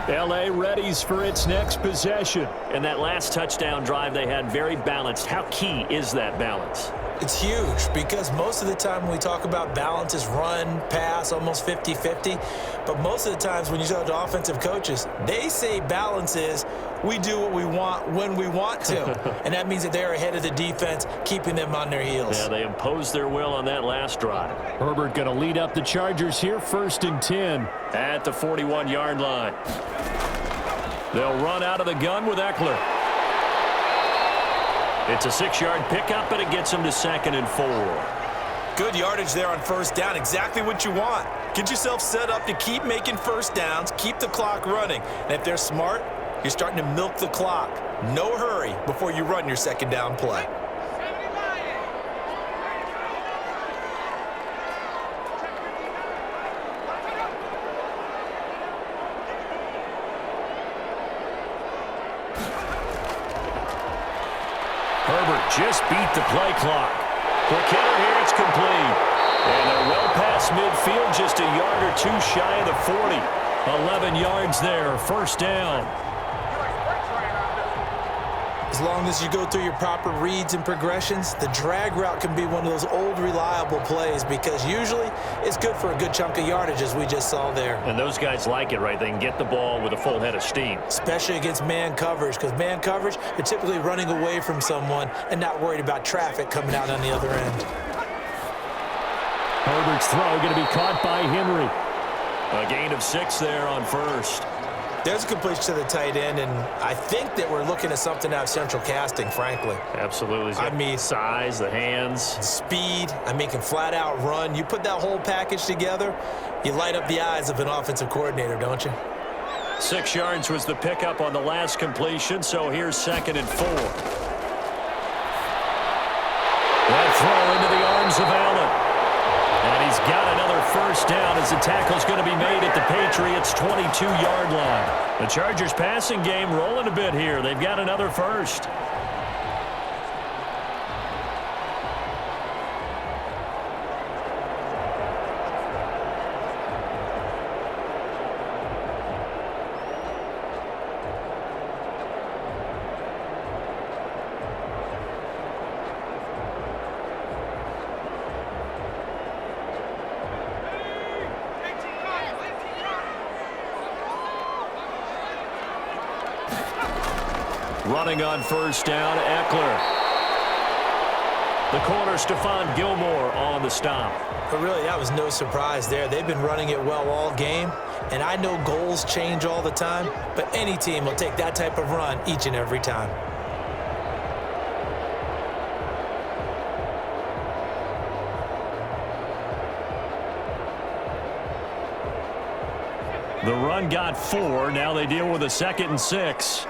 L.A. readies for its next possession. And that last touchdown drive they had very balanced. How key is that balance? It's huge because most of the time when we talk about balance is run, pass, almost 50-50. But most of the times when you talk to offensive coaches, they say balance is we do what we want when we want to. And that means that they're ahead of the defense, keeping them on their heels. Yeah, they imposed their will on that last drive. Herbert going to lead up the Chargers here, 1st and 10 at the 41-yard line. They'll run out of the gun with Eckler. It's a 6-yard pickup, and it gets him to 2nd and 4. Good yardage there on 1st down. Exactly what you want. Get yourself set up to keep making 1st downs, keep the clock running. And if they're smart, you're starting to milk the clock. No hurry before you run your 2nd down play. Herbert just beat the play clock. Quick hitter here, it's complete. And they're well past midfield, just a yard or two shy of the 40. 11 yards there, 1st down. As long as you go through your proper reads and progressions, the drag route can be one of those old reliable plays because usually it's good for a good chunk of yardage as we just saw there. And those guys like it, right? They can get the ball with a full head of steam. Especially against man coverage because man coverage, they're typically running away from someone and not worried about traffic coming out on the other end. Herbert's throw going to be caught by Henry. A gain of 6 there on 1st. There's a completion to the tight end, and I think that we're looking at something out of central casting, frankly. Absolutely. I mean, size, the hands. Speed. I mean, can flat out run. You put that whole package together, you light up the eyes of an offensive coordinator, don't you? 6 yards was the pickup on the last completion, so here's 2nd and 4. That throw into the arms of Allen. And he's got another 1st down as the tackle's going to be made at the Patriots' 22-yard line. The Chargers passing game rolling a bit here. They've got another 1st. Running on 1st down, Eckler. The corner, Stephon Gilmore on the stop. But really, that was no surprise there. They've been running it well all game. And I know goals change all the time, but any team will take that type of run each and every time. The run got 4. Now they deal with a 2nd and 6.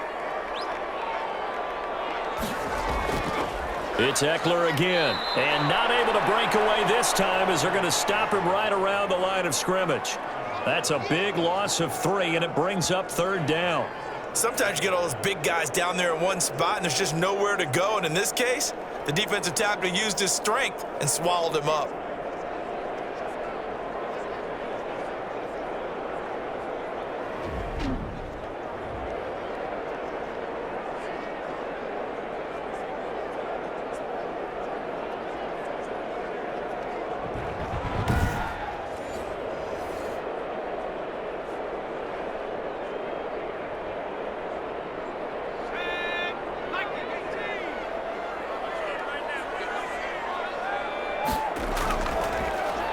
It's Eckler again, and not able to break away this time as they're going to stop him right around the line of scrimmage. That's a big loss of 3, and it brings up 3rd down. Sometimes you get all those big guys down there in one spot, and there's just nowhere to go. And in this case, the defensive tackle used his strength and swallowed him up.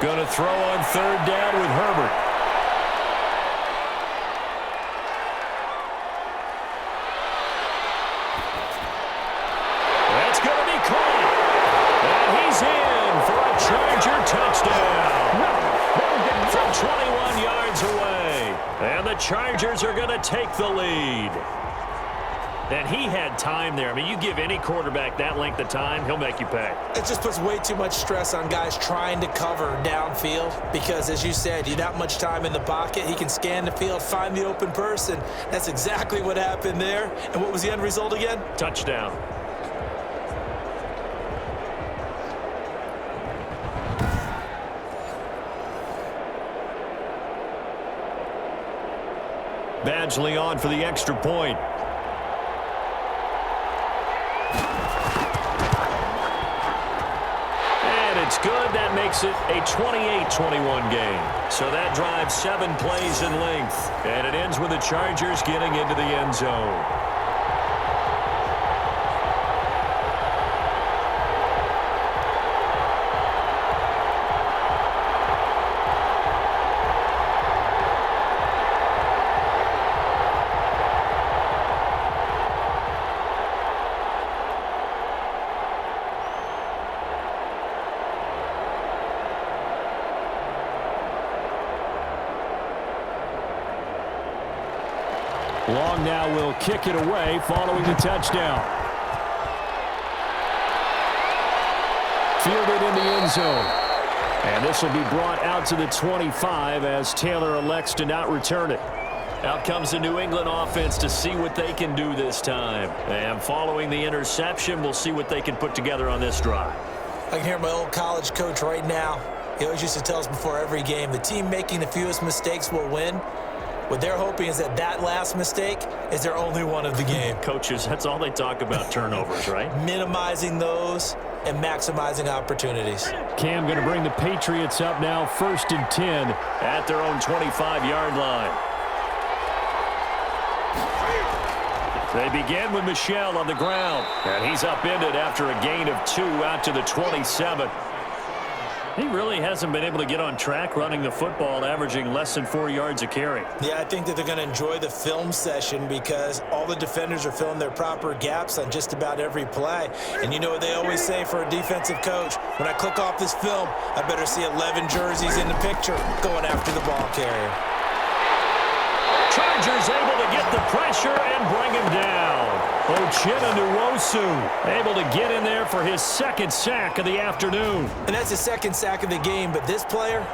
Going to throw on 3rd down with Herbert. That's going to be caught. And he's in for a Charger touchdown from 21 yards away. And the Chargers are going to take the lead. And he had time there. I mean, you give any quarterback that length of time, he'll make you pay. It just puts way too much stress on guys trying to cover downfield because, as you said, you that much time in the pocket. He can scan the field, find the open person. That's exactly what happened there. And what was the end result again? Touchdown. Badgley on for the extra point. makes it a 28-21 game. So that drives 7 plays in length. And it ends with the Chargers getting into the end zone. Long now will kick it away following the touchdown. Fielded in the end zone. And this will be brought out to the 25 as Taylor elects to not return it. Out comes the New England offense to see what they can do this time. And following the interception, we'll see what they can put together on this drive. I can hear my old college coach right now. He always used to tell us before every game, the team making the fewest mistakes will win. What they're hoping is that last mistake is their only one of the game. Coaches, that's all they talk about, turnovers, right? Minimizing those and maximizing opportunities. Cam going to bring the Patriots up now, 1st and 10 at their own 25-yard line. They begin with Michel on the ground, and he's upended after a gain of 2 out to the 27. He really hasn't been able to get on track running the football, averaging less than 4 yards a carry. Yeah, I think that they're going to enjoy the film session because all the defenders are filling their proper gaps on just about every play. And you know what they always say for a defensive coach? When I click off this film, I better see 11 jerseys in the picture going after the ball carrier. Chargers able to get the pressure and bring him down. Uchenna Nwosu able to get in there for his 2nd sack of the afternoon. And that's his 2nd sack of the game, but this player,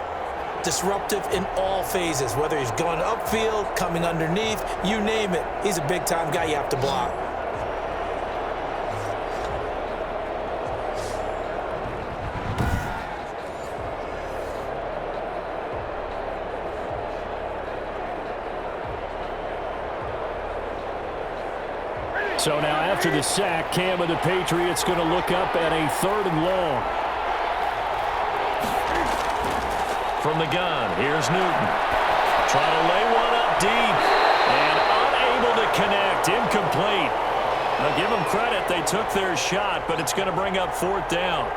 disruptive in all phases, whether he's going upfield, coming underneath, you name it. He's a big-time guy you have to block. So now after the sack, Cam of the Patriots going to look up at a 3rd and long. From the gun, here's Newton. Trying to lay one up deep. And unable to connect. Incomplete. Now give them credit. They took their shot, but it's going to bring up 4th down.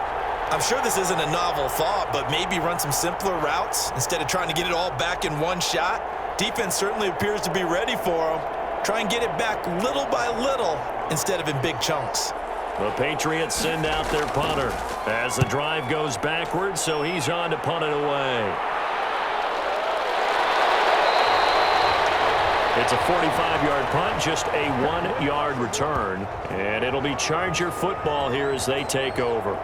I'm sure this isn't a novel thought, but maybe run some simpler routes instead of trying to get it all back in one shot. Defense certainly appears to be ready for them. Try and get it back little by little instead of in big chunks. The Patriots send out their punter as the drive goes backwards, so he's on to punt it away. It's a 45-yard punt, just a 1-yard return, and it'll be Charger football here as they take over.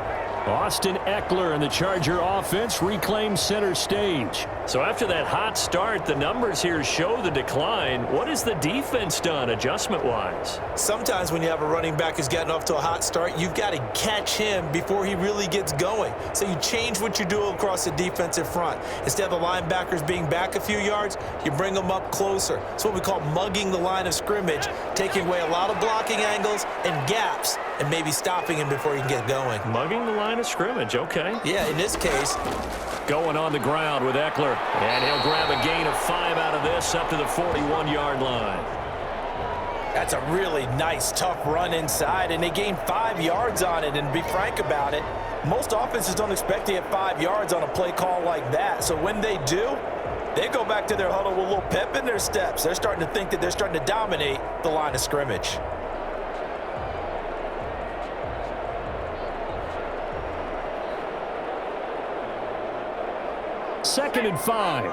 Austin Eckler and the Charger offense reclaim center stage. So after that hot start, the numbers here show the decline. What has the defense done adjustment-wise? Sometimes when you have a running back who's gotten off to a hot start, you've got to catch him before he really gets going. So you change what you do across the defensive front. Instead of the linebackers being back a few yards, you bring them up closer. It's what we call mugging the line of scrimmage, taking away a lot of blocking angles and gaps and maybe stopping him before he can get going. Mugging the line of scrimmage, okay. Yeah, in this case. Going on the ground with Eckler, and he'll grab a gain of 5 out of this up to the 41-yard line. That's a really nice, tough run inside, and they gained 5 yards on it. And be frank about it, most offenses don't expect to get 5 yards on a play call like that. So when they do, they go back to their huddle with a little pep in their steps. They're starting to think that they're starting to dominate the line of scrimmage. Second and 5.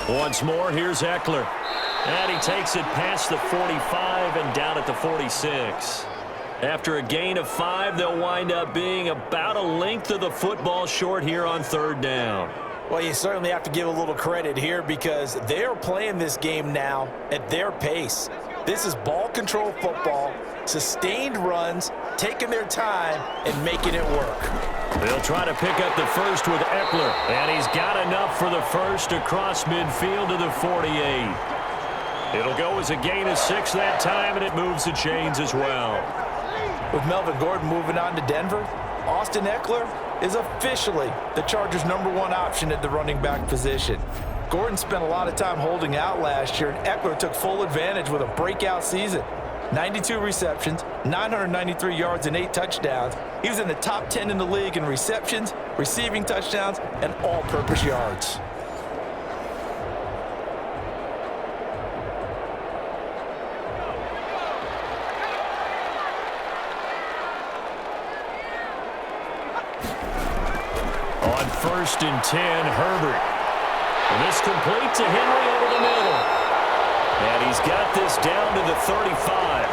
Once more, here's Eckler. And he takes it past the 45 and down at the 46. After a gain of 5, they'll wind up being about a length of the football short here on 3rd down. Well, you certainly have to give a little credit here because they are playing this game now at their pace. This is ball control football, sustained runs, taking their time and making it work. They'll try to pick up the first with Eckler, and he's got enough for the first across midfield to the 48. It'll go as a gain of 6 that time, and it moves the chains as well. With Melvin Gordon moving on to Denver, Austin Eckler is officially the Chargers' #1 option at the running back position. Gordon spent a lot of time holding out last year, and Eckler took full advantage with a breakout season. 92 receptions, 993 yards, and 8 touchdowns. He was in the top 10 in the league in receptions, receiving touchdowns, and all-purpose yards. On 1st and 10, Herbert. And this complete to Henry over the middle. And he's got this down to the 35.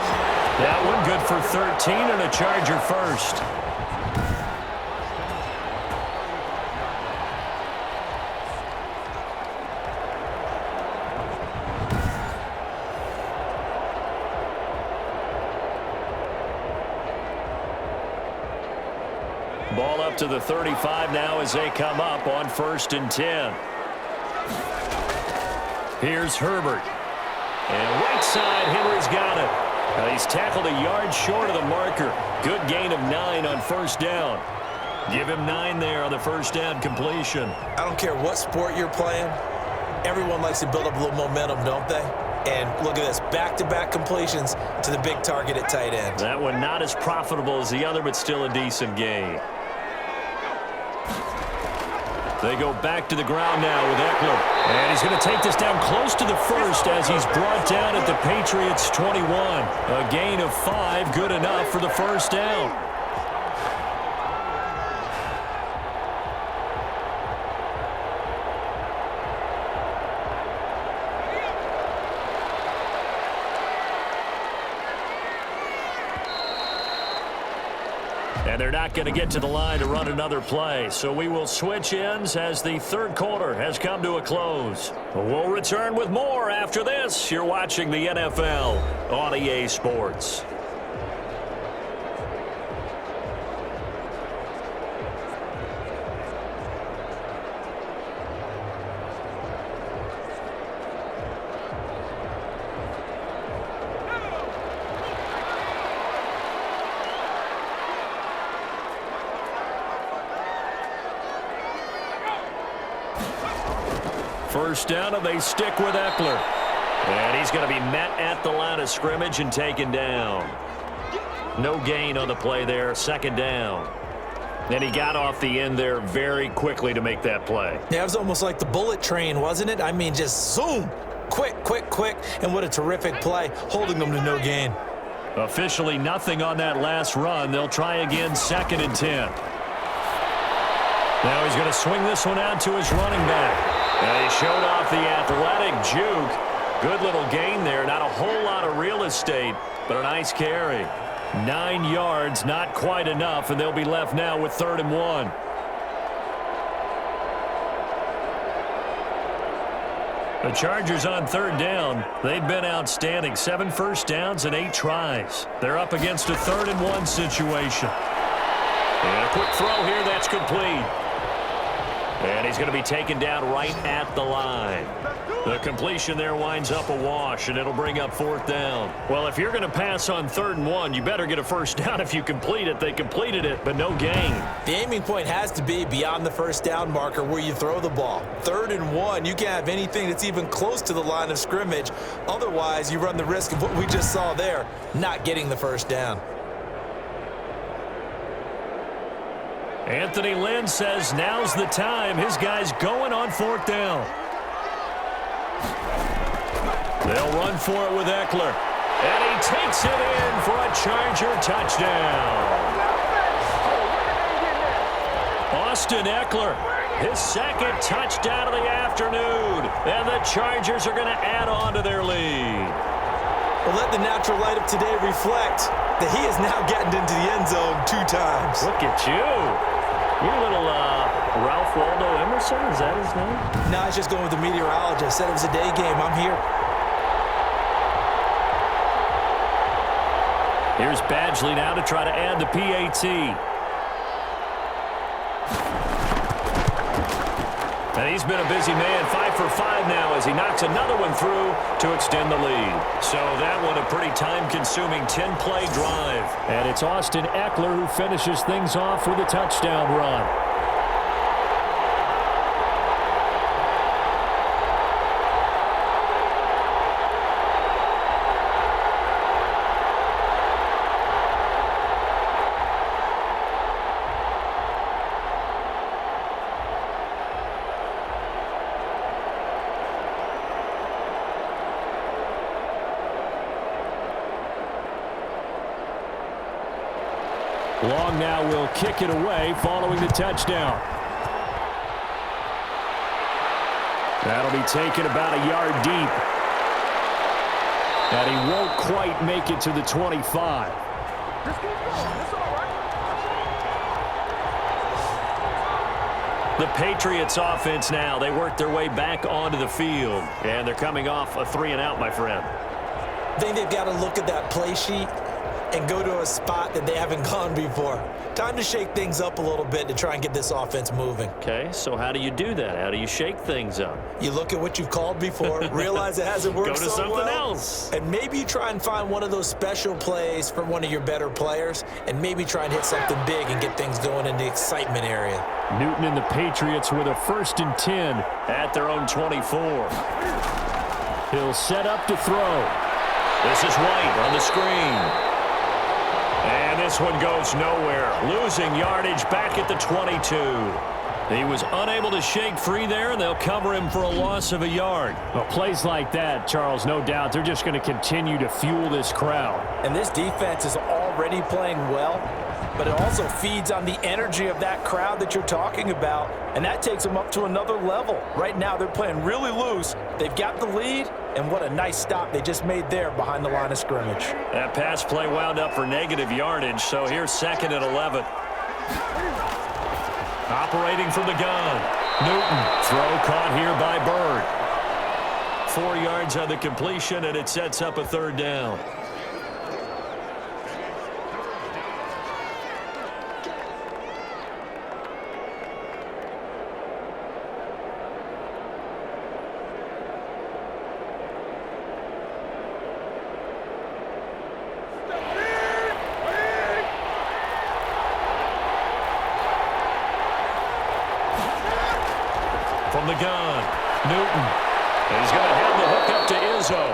That one good for 13 and a Charger first. Ball up to the 35 now as they come up on 1st and 10. Here's Herbert. And right side, Henry's got it. Now he's tackled a yard short of the marker. Good gain of 9 on 1st down. Give him 9 there on the 1st down completion. I don't care what sport you're playing. Everyone likes to build up a little momentum, don't they? And look at this, back-to-back completions to the big target at tight end. That one not as profitable as the other, but still a decent gain. They go back to the ground now with Eckler. And he's going to take this down close to the 1st as he's brought down at the Patriots' 21. A gain of 5, good enough for the 1st down. And they're not going to get to the line to run another play. So we will switch ends as the 3rd quarter has come to a close. We'll return with more after this. You're watching the NFL on EA Sports. First down, and they stick with Eckler. And he's going to be met at the line of scrimmage and taken down. No gain on the play there, 2nd down. And he got off the end there very quickly to make that play. Yeah, it was almost like the bullet train, wasn't it? I mean, just zoom. Quick, quick, quick. And what a terrific play, holding them to no gain. Officially nothing on that last run. They'll try again, 2nd and 10. Now he's going to swing this one out to his running back. And he showed off the athletic juke. Good little gain there. Not a whole lot of real estate, but a nice carry. 9 yards, not quite enough, and they'll be left now with 3rd and 1. The Chargers on 3rd down. They've been outstanding. 7 first downs and 8 tries. They're up against a 3rd and 1 situation. And a quick throw here, that's complete. And he's going to be taken down right at the line. The completion there winds up a wash, and it'll bring up 4th down. Well, if you're going to pass on 3rd and 1, you better get a 1st down if you complete it. They completed it, but no gain. The aiming point has to be beyond the 1st down marker where you throw the ball. 3rd and 1, you can't have anything that's even close to the line of scrimmage. Otherwise, you run the risk of what we just saw there, not getting the 1st down. Anthony Lynn says now's the time. His guy's going on 4th down. They'll run for it with Eckler. And he takes it in for a Charger touchdown. Austin Eckler, his 2nd touchdown of the afternoon. And the Chargers are going to add on to their lead. Well, let the natural light of today reflect that he is now getting into the end zone 2 times. Look at you. You're a little Ralph Waldo Emerson, is that his name? No, I was just going with the meteorologist. Said it was a day game. I'm here. Here's Badgley now to try to add the PAT. And he's been a busy man, 5 for 5 now as he knocks another one through to extend the lead. So that one a pretty time-consuming 10-play drive. And it's Austin Eckler who finishes things off with a touchdown run. Long now will kick it away following the touchdown. That'll be taken about a yard deep. And he won't quite make it to the 25. The Patriots offense now. They work their way back onto the field. And they're coming off a 3-and-out, my friend. I think they've got to look at that play sheet and go to a spot that they haven't gone before. Time to shake things up a little bit to try and get this offense moving. Okay, so how do you do that? How do you shake things up? You look at what you've called before, realize it hasn't worked so well. Go to something else. And maybe you try and find one of those special plays for one of your better players, and maybe try and hit something big and get things going in the excitement area. Newton and the Patriots with a 1st and 10 at their own 24. He'll set up to throw. This is White on the screen. And this one goes nowhere. Losing yardage back at the 22. He was unable to shake free there, and they'll cover him for a loss of a yard. Well, plays like that, Charles, no doubt, they're just going to continue to fuel this crowd. And this defense is already playing well, but it also feeds on the energy of that crowd that you're talking about, and that takes them up to another level. Right now, they're playing really loose. They've got the lead, and what a nice stop they just made there behind the line of scrimmage. That pass play wound up for negative yardage, so here's 2nd and 11. Operating from the gun. Newton. Throw caught here by Bird. 4 yards on the completion, and it sets up a 3rd down. From the gun, Newton. He's going to have the hook up to Izzo.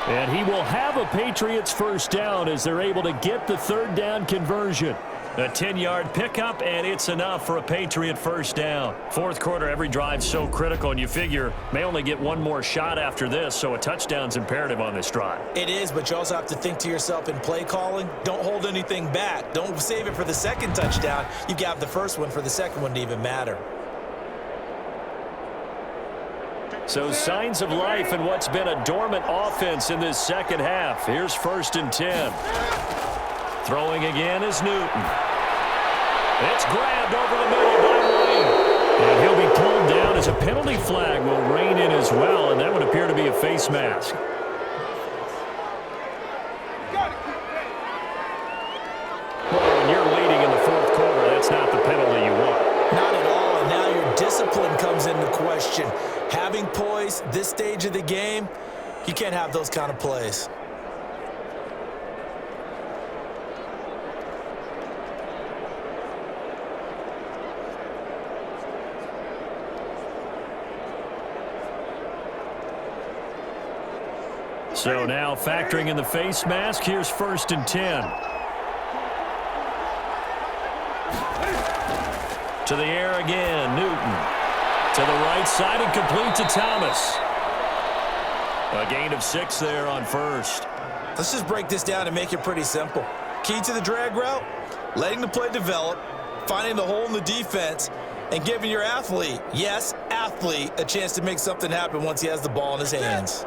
And he will have a Patriots 1st down as they're able to get the 3rd down conversion. A 10-yard pickup, and it's enough for a Patriot 1st down. 4th quarter, every drive's so critical, and you figure may only get one more shot after this, so a touchdown's imperative on this drive. It is, but you also have to think to yourself in play calling, don't hold anything back. Don't save it for the 2nd touchdown. You got the 1st one for the 2nd one to even matter. So signs of life in what's been a dormant offense in this 2nd half. Here's 1st and 10. Throwing again is Newton. It's grabbed over the middle by White. And he'll be pulled down as a penalty flag will rein in as well, and that would appear to be a face mask. Well, when you're leading in the 4th quarter, that's not the penalty you want. Not at all, and now your discipline comes into question. Having poise this stage of the game, you can't have those kind of plays. So now factoring in the face mask, here's 1st and 10. To the air again, Newton. To the right side and complete to Thomas. A gain of 6 there on 1st. Let's just break this down and make it pretty simple. Key to the drag route, letting the play develop, finding the hole in the defense, and giving your athlete, yes, athlete, a chance to make something happen once he has the ball in his hands.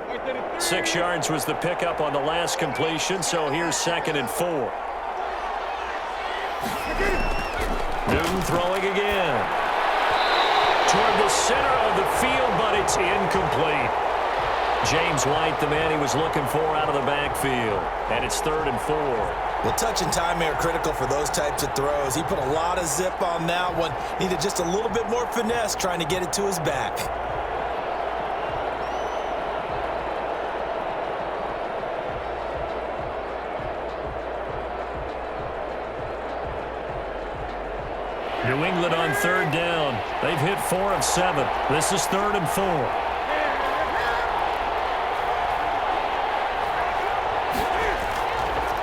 6 yards was the pickup on the last completion, so here's 2nd and 4. Newton throwing again. Toward the center of the field, but it's incomplete. James White, the man he was looking for out of the backfield. And it's 3rd and 4. Well, touch and timing are critical for those types of throws. He put a lot of zip on that one. Needed just a little bit more finesse trying to get it to his back. New England on 3rd down. They've hit 4 of 7. This is 3rd and 4.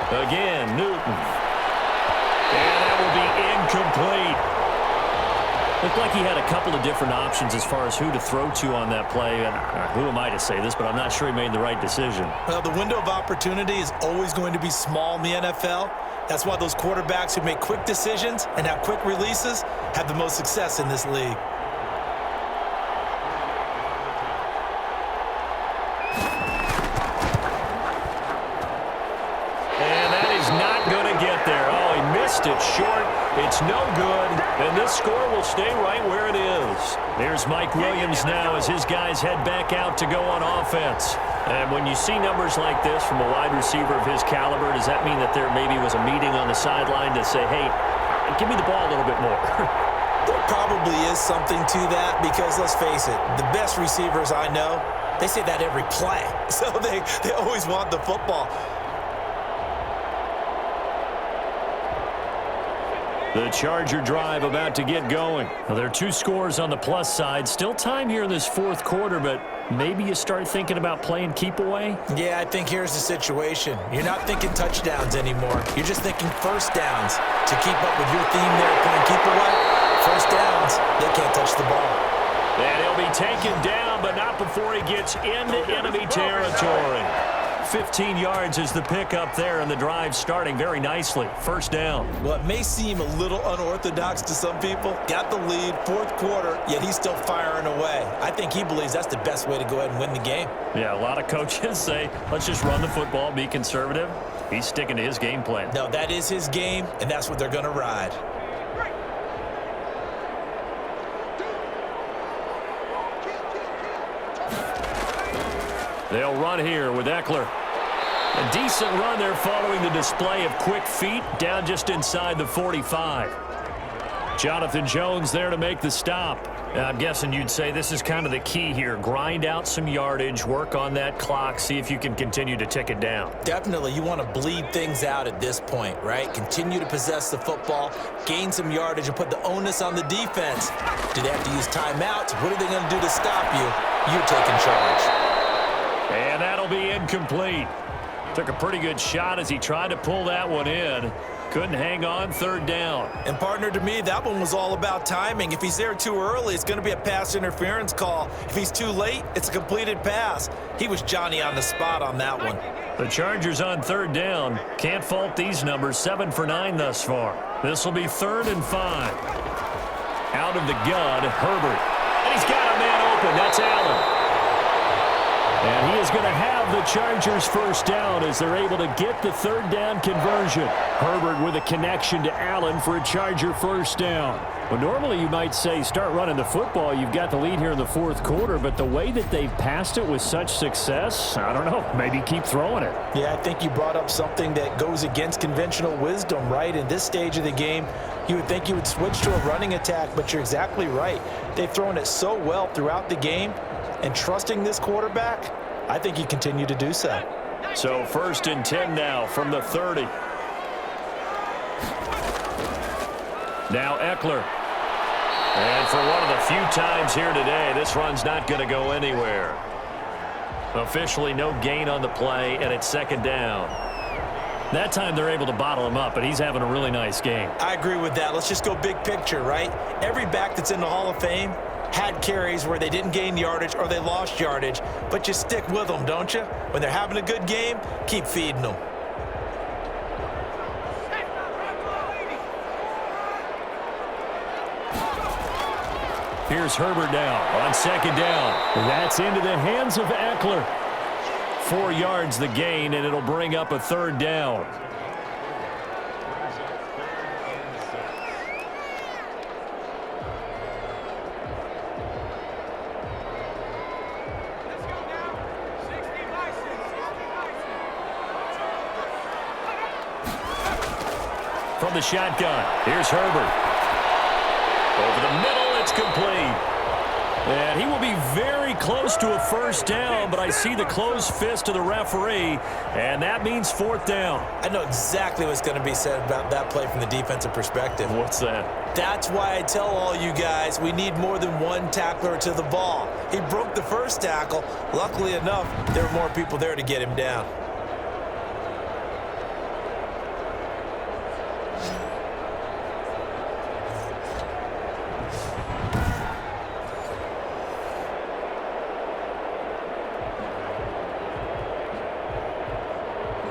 Again, Newton. And that will be incomplete. Looked like he had a couple of different options as far as who to throw to on that play. And who am I to say this, but I'm not sure he made the right decision. Well, the window of opportunity is always going to be small in the NFL. That's why those quarterbacks who make quick decisions and have quick releases have the most success in this league. It short. It's no good, and this score will stay right where it is. There's Mike Williams now as his guys head back out to go on offense. And when you see numbers like this from a wide receiver of his caliber, does that mean that there maybe was a meeting on the sideline to say, hey, give me the ball a little bit more? There probably is something to that because, let's face it, the best receivers I know, they say that every play. So they always want the football. The Charger drive about to get going. Well, there are 2 scores on the plus side. Still time here in this 4th quarter, but maybe you start thinking about playing keep away? Yeah, I think here's the situation. You're not thinking touchdowns anymore. You're just thinking first downs. To keep up with your theme there playing keep away, first downs, they can't touch the ball. And he'll be taken down, but not before he gets into enemy territory. 15 yards is the pickup there, and the drive starting very nicely. First down. Well, it may seem a little unorthodox to some people. Got the lead, 4th quarter, yet he's still firing away. I think he believes that's the best way to go ahead and win the game. Yeah, a lot of coaches say, let's just run the football, be conservative. He's sticking to his game plan. No, that is his game, and that's what they're going to ride. They'll run here with Eckler. A decent run there following the display of quick feet down just inside the 45. Jonathan Jones there to make the stop. I'm guessing you'd say this is kind of the key here. Grind out some yardage, work on that clock, see if you can continue to tick it down. Definitely. You want to bleed things out at this point, right? Continue to possess the football, gain some yardage, and put the onus on the defense. Do they have to use timeouts? What are they going to do to stop you? You're taking charge. And that'll be incomplete. Took a pretty good shot as he tried to pull that one in. Couldn't hang on, 3rd down. And partner, to me, that one was all about timing. If he's there too early, it's going to be a pass interference call. If he's too late, it's a completed pass. He was Johnny on the spot on that one. The Chargers on 3rd down. Can't fault these numbers. 7 for 9 thus far. This will be 3rd and 5. Out of the gun, Herbert. And he's got a man open. That's Allen. And he is going to have the Chargers first down as they're able to get the 3rd down conversion. Herbert with a connection to Allen for a Charger first down. Well, normally you might say start running the football. You've got the lead here in the 4th quarter, but the way that they've passed it with such success, I don't know, maybe keep throwing it. Yeah, I think you brought up something that goes against conventional wisdom, right? In this stage of the game, you would think you would switch to a running attack, but you're exactly right. They've thrown it so well throughout the game. And trusting this quarterback, I think you continue to do so. So 1st and 10 now from the 30. Now Eckler. And for one of the few times here today, this run's not going to go anywhere. Officially no gain on the play, and it's 2nd down. That time they're able to bottle him up, but he's having a really nice game. I agree with that. Let's just go big picture, right? Every back that's in the Hall of Fame had carries where they didn't gain yardage or they lost yardage, but you stick with them, don't you? When they're having a good game, keep feeding them. Here's Herbert now on 2nd down. That's into the hands of Eckler. 4 yards the gain, and it'll bring up a 3rd down. from the shotgun. Here's Herbert. Over the middle, it's complete. And he will be very close to a first down, but I see the closed fist of the referee, and that means fourth down. I know exactly what's going to be said about that play from the defensive perspective. What's that? That's why I tell all you guys we need more than one tackler to the ball. He broke the first tackle. Luckily enough, there were more people there to get him down.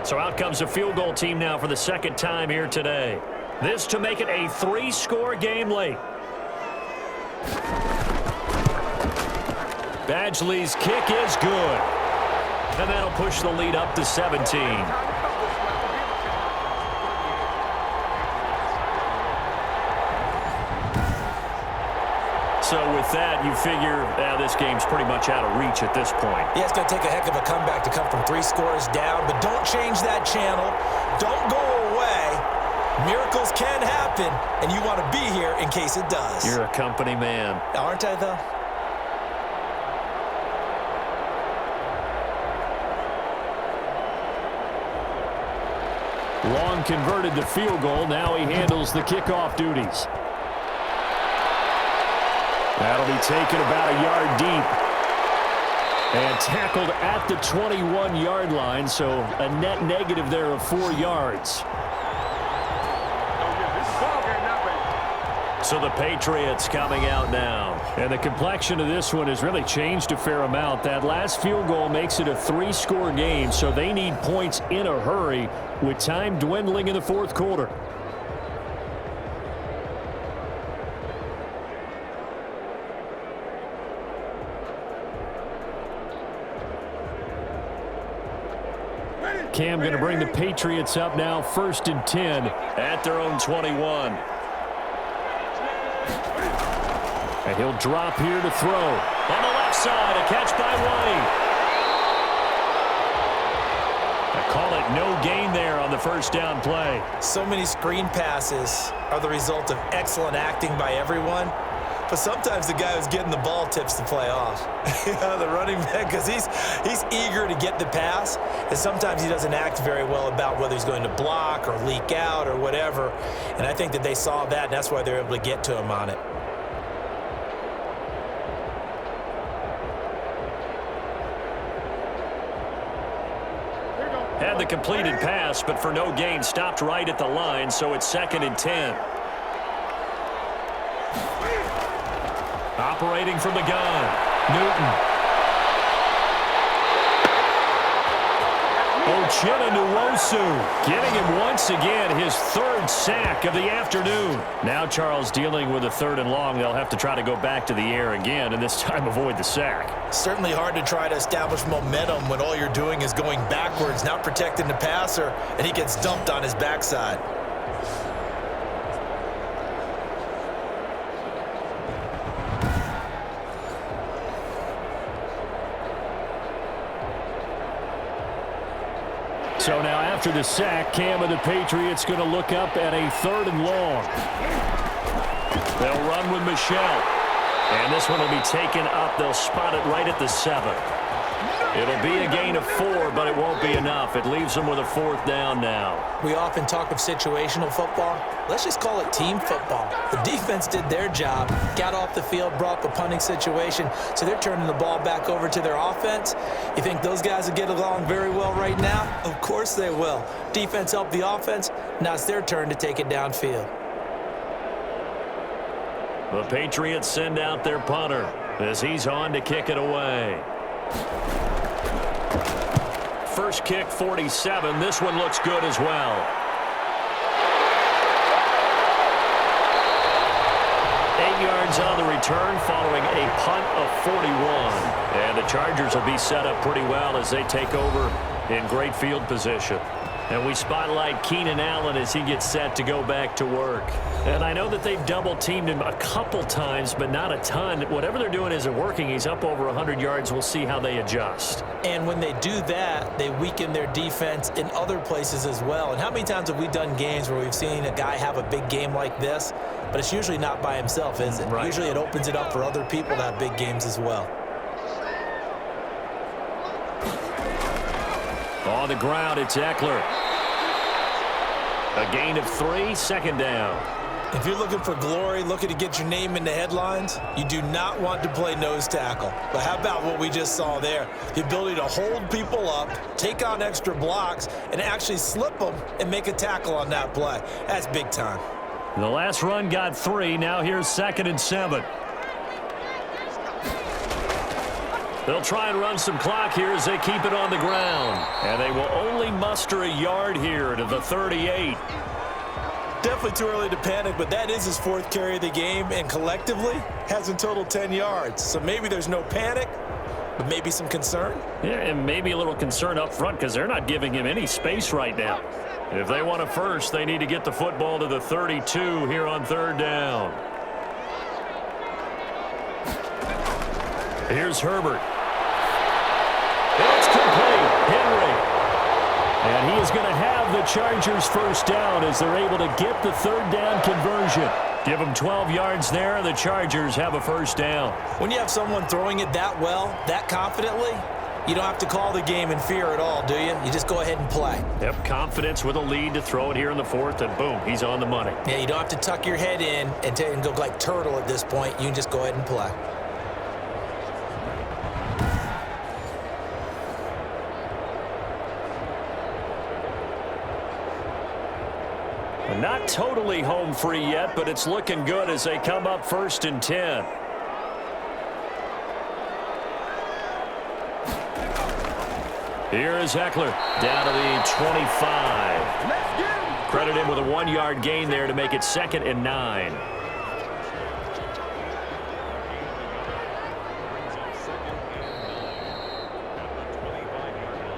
So out comes a field goal team now for the second time here today. This to make it a 3-score game late. Badgley's kick is good. And that'll push the lead up to 17. So with that, you figure this game's pretty much out of reach at this point. Yeah, it's going to take a heck of a comeback to come from 3 scores down, but don't change that channel. Don't go away. Miracles can happen, and you want to be here in case it does. You're a company man. Aren't I, though? Long converted the field goal. Now he handles the kickoff duties. That'll be taken about a yard deep. And tackled at the 21-yard line, so a net negative there of 4 yards. So the Patriots coming out now. And the complexion of this one has really changed a fair amount. That last field goal makes it a 3-score game, so they need points in a hurry with time dwindling in the fourth quarter. Cam going to bring the Patriots up now, 1st and 10 at their own 21. And he'll drop here to throw. On the left side, a catch by White. I call it no gain there on the first down play. So many screen passes are the result of excellent acting by everyone. But sometimes the guy who's getting the ball tips the play off. The running back, because he's eager to get the pass, and sometimes he doesn't act very well about whether he's going to block or leak out or whatever. And I think that they saw that, and that's why they're able to get to him on it. Had the completed pass, but for no gain, stopped right at the line, so it's 2nd and 10. Operating from the gun, Newton. Uchenna-Nwosu getting him once again his 3rd sack of the afternoon. Now Charles dealing with a 3rd and long. They'll have to try to go back to the air again, and this time avoid the sack. Certainly hard to try to establish momentum when all you're doing is going backwards, not protecting the passer, and he gets dumped on his backside. So now after the sack, Cam and the Patriots going to look up at a 3rd and long. They'll run with Michelle. And this one will be taken up. They'll spot it right at the 7. It'll be a gain of 4, but it won't be enough. It leaves them with a 4th down now. We often talk of situational football. Let's just call it team football. The defense did their job, got off the field, brought the punting situation, so they're turning the ball back over to their offense. You think those guys will get along very well right now? Of course they will. Defense helped the offense. Now it's their turn to take it downfield. The Patriots send out their punter as he's on to kick it away. First kick, 47. This one looks good as well. 8 yards on the return following a punt of 41. And the Chargers will be set up pretty well as they take over in great field position. And we spotlight Keenan Allen as he gets set to go back to work. And I know that they've double-teamed him a couple times, but not a ton. Whatever they're doing isn't working. He's up over 100 yards. We'll see how they adjust. And when they do that, they weaken their defense in other places as well. And how many times have we done games where we've seen a guy have a big game like this, but it's usually not by himself, is it? Right. Usually it opens it up for other people to have big games as well. On the ground, it's Eckler. A gain of 3, second down. If you're looking for glory, looking to get your name in the headlines, you do not want to play nose tackle. But how about what we just saw there? The ability to hold people up, take on extra blocks, and actually slip them and make a tackle on that play. That's big time. The last run got 3. Now here's 2nd and 7. They'll try and run some clock here as they keep it on the ground. And they will only muster a yard here to the 38. Definitely too early to panic, but that is his 4th carry of the game, and collectively has in total 10 yards. So maybe there's no panic, but maybe some concern. Yeah, and maybe a little concern up front because they're not giving him any space right now. If they want a first, they need to get the football to the 32 here on 3rd down. Here's Herbert. It's complete. Henry. And he is going to have the Chargers first down as they're able to get the 3rd down conversion. Give them 12 yards there, and the Chargers have a first down. When you have someone throwing it that well, that confidently, you don't have to call the game in fear at all, do you? You just go ahead and play. Yep, confidence with a lead to throw it here in the 4th, and boom, he's on the money. Yeah, you don't have to tuck your head in and go like turtle at this point. You can just go ahead and play. Not totally home free yet, but it's looking good as they come up 1st and 10. Here is Eckler down to the 25. Credit him with a 1-yard gain there to make it 2nd and 9.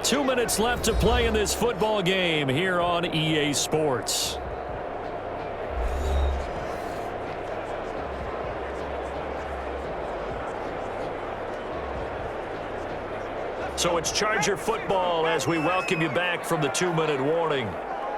Two minutes left to play in this football game here on EA Sports. So it's Charger football as we welcome you back from the 2-minute warning.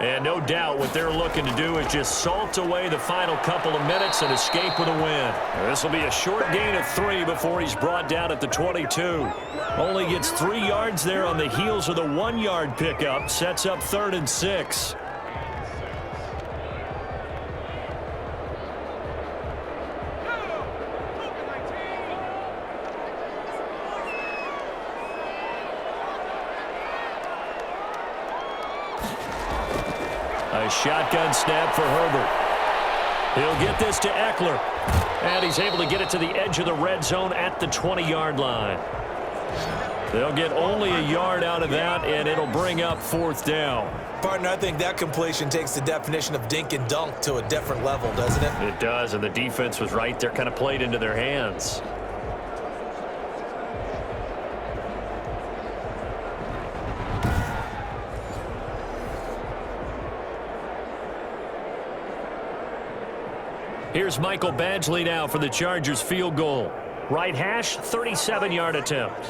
And no doubt what they're looking to do is just salt away the final couple of minutes and escape with a win. This will be a short gain of 3 before he's brought down at the 22. Only gets 3 yards there on the heels of the 1-yard pickup. Sets up 3rd and 6. A shotgun snap for Herbert. He'll get this to Eckler. And he's able to get it to the edge of the red zone at the 20-yard line. They'll get only a yard out of that, and it'll bring up 4th down. Partner, I think that completion takes the definition of dink and dunk to a different level, doesn't it? It does, and the defense was right there, kind of played into their hands. Here's Michael Badgley now for the Chargers field goal. Right hash, 37-yard attempt.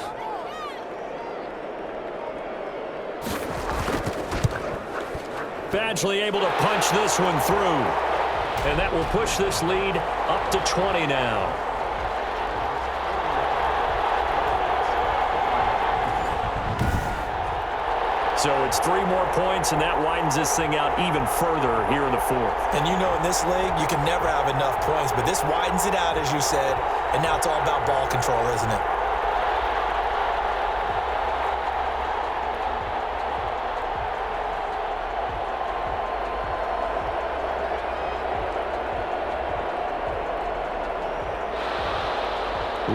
Badgley able to punch this one through. And that will push this lead up to 20 now. So it's 3 more points, and that widens this thing out even further here in the 4th. And you know in this league, you can never have enough points, but this widens it out, as you said, and now it's all about ball control, isn't it?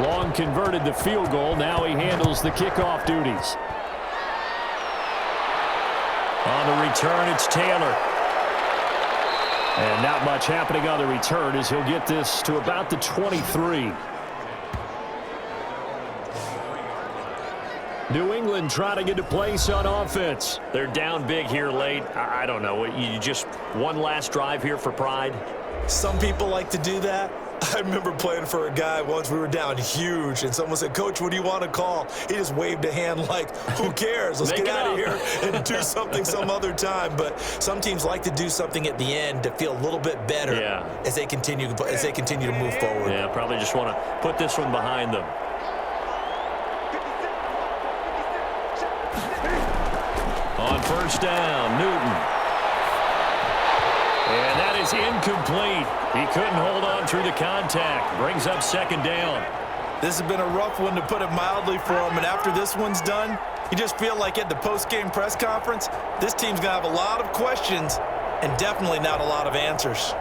Long converted the field goal. Now he handles the kickoff duties. On the return, it's Taylor. And not much happening on the return as he'll get this to about the 23. New England trying to get to place on offense. They're down big here late. I don't know. You just one last drive here for pride? Some people like to do that. I remember playing for a guy once. We were down huge, and someone said, "Coach, what do you want to call?" He just waved a hand like, who cares? Let's get out of here and do something some other time. But some teams like to do something at the end to feel a little bit better as they continue to move forward. Yeah, probably just want to put this one behind them. On first down, Newton. And that is incomplete. He couldn't hold on through the contact. Brings up second down. This has been a rough one, to put it mildly, for him. And after this one's done, you just feel like at the post-game press conference, this team's going to have a lot of questions and definitely not a lot of answers.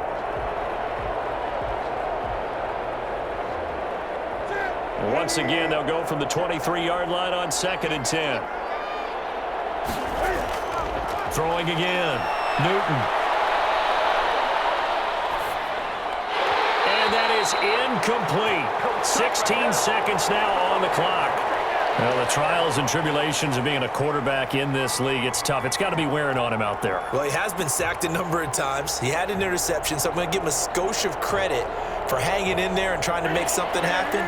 Once again, they'll go from the 23-yard line on 2nd and 10. Throwing again. Newton. And that is incomplete. 16 seconds now on the clock. Well, the trials and tribulations of being a quarterback in this league, it's tough. It's got to be wearing on him out there. Well, he has been sacked a number of times. He had an interception, so I'm going to give him a skosh of credit for hanging in there and trying to make something happen,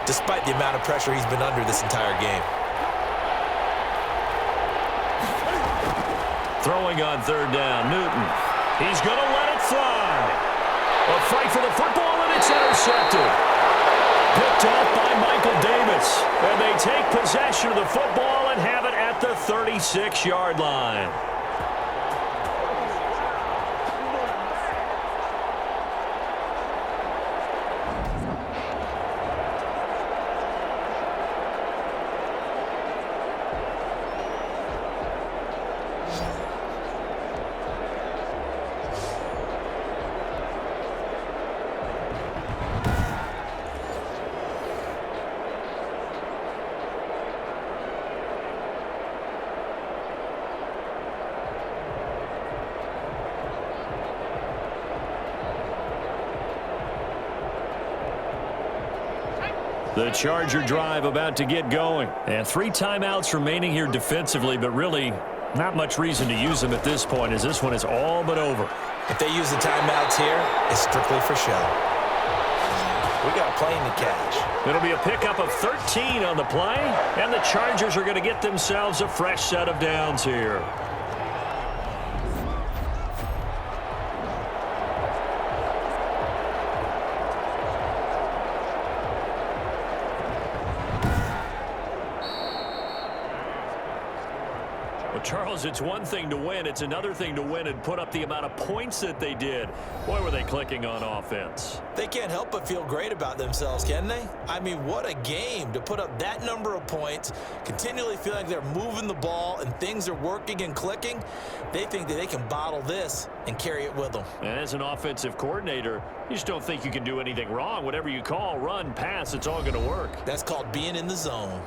despite the amount of pressure he's been under this entire game. Throwing on third down, Newton. He's going to let it fly. A fight for the football, and it's intercepted. Picked off by Michael Davis. And they take possession of the football and have it at the 36-yard line. The Charger drive about to get going. And 3 timeouts remaining here defensively, but really not much reason to use them at this point, as this one is all but over. If they use the timeouts here, it's strictly for show. We got a plane to catch. It'll be a pickup of 13 on the play, and the Chargers are going to get themselves a fresh set of downs here. Charles, it's one thing to win. It's another thing to win and put up the amount of points that they did. Boy, were they clicking on offense. They can't help but feel great about themselves, can they? I mean, what a game to put up that number of points, continually feeling like they're moving the ball and things are working and clicking. They think that they can bottle this and carry it with them. And as an offensive coordinator, you just don't think you can do anything wrong. Whatever you call, run, pass, it's all going to work. That's called being in the zone.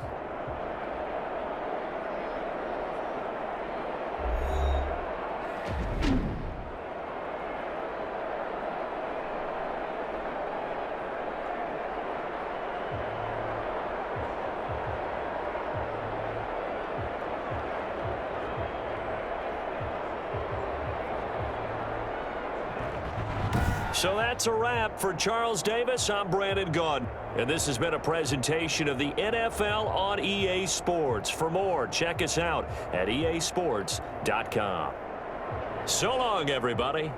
So that's a wrap for Charles Davis. I'm Brandon Gunn, and this has been a presentation of the NFL on EA Sports. For more, check us out at easports.com. So long, everybody.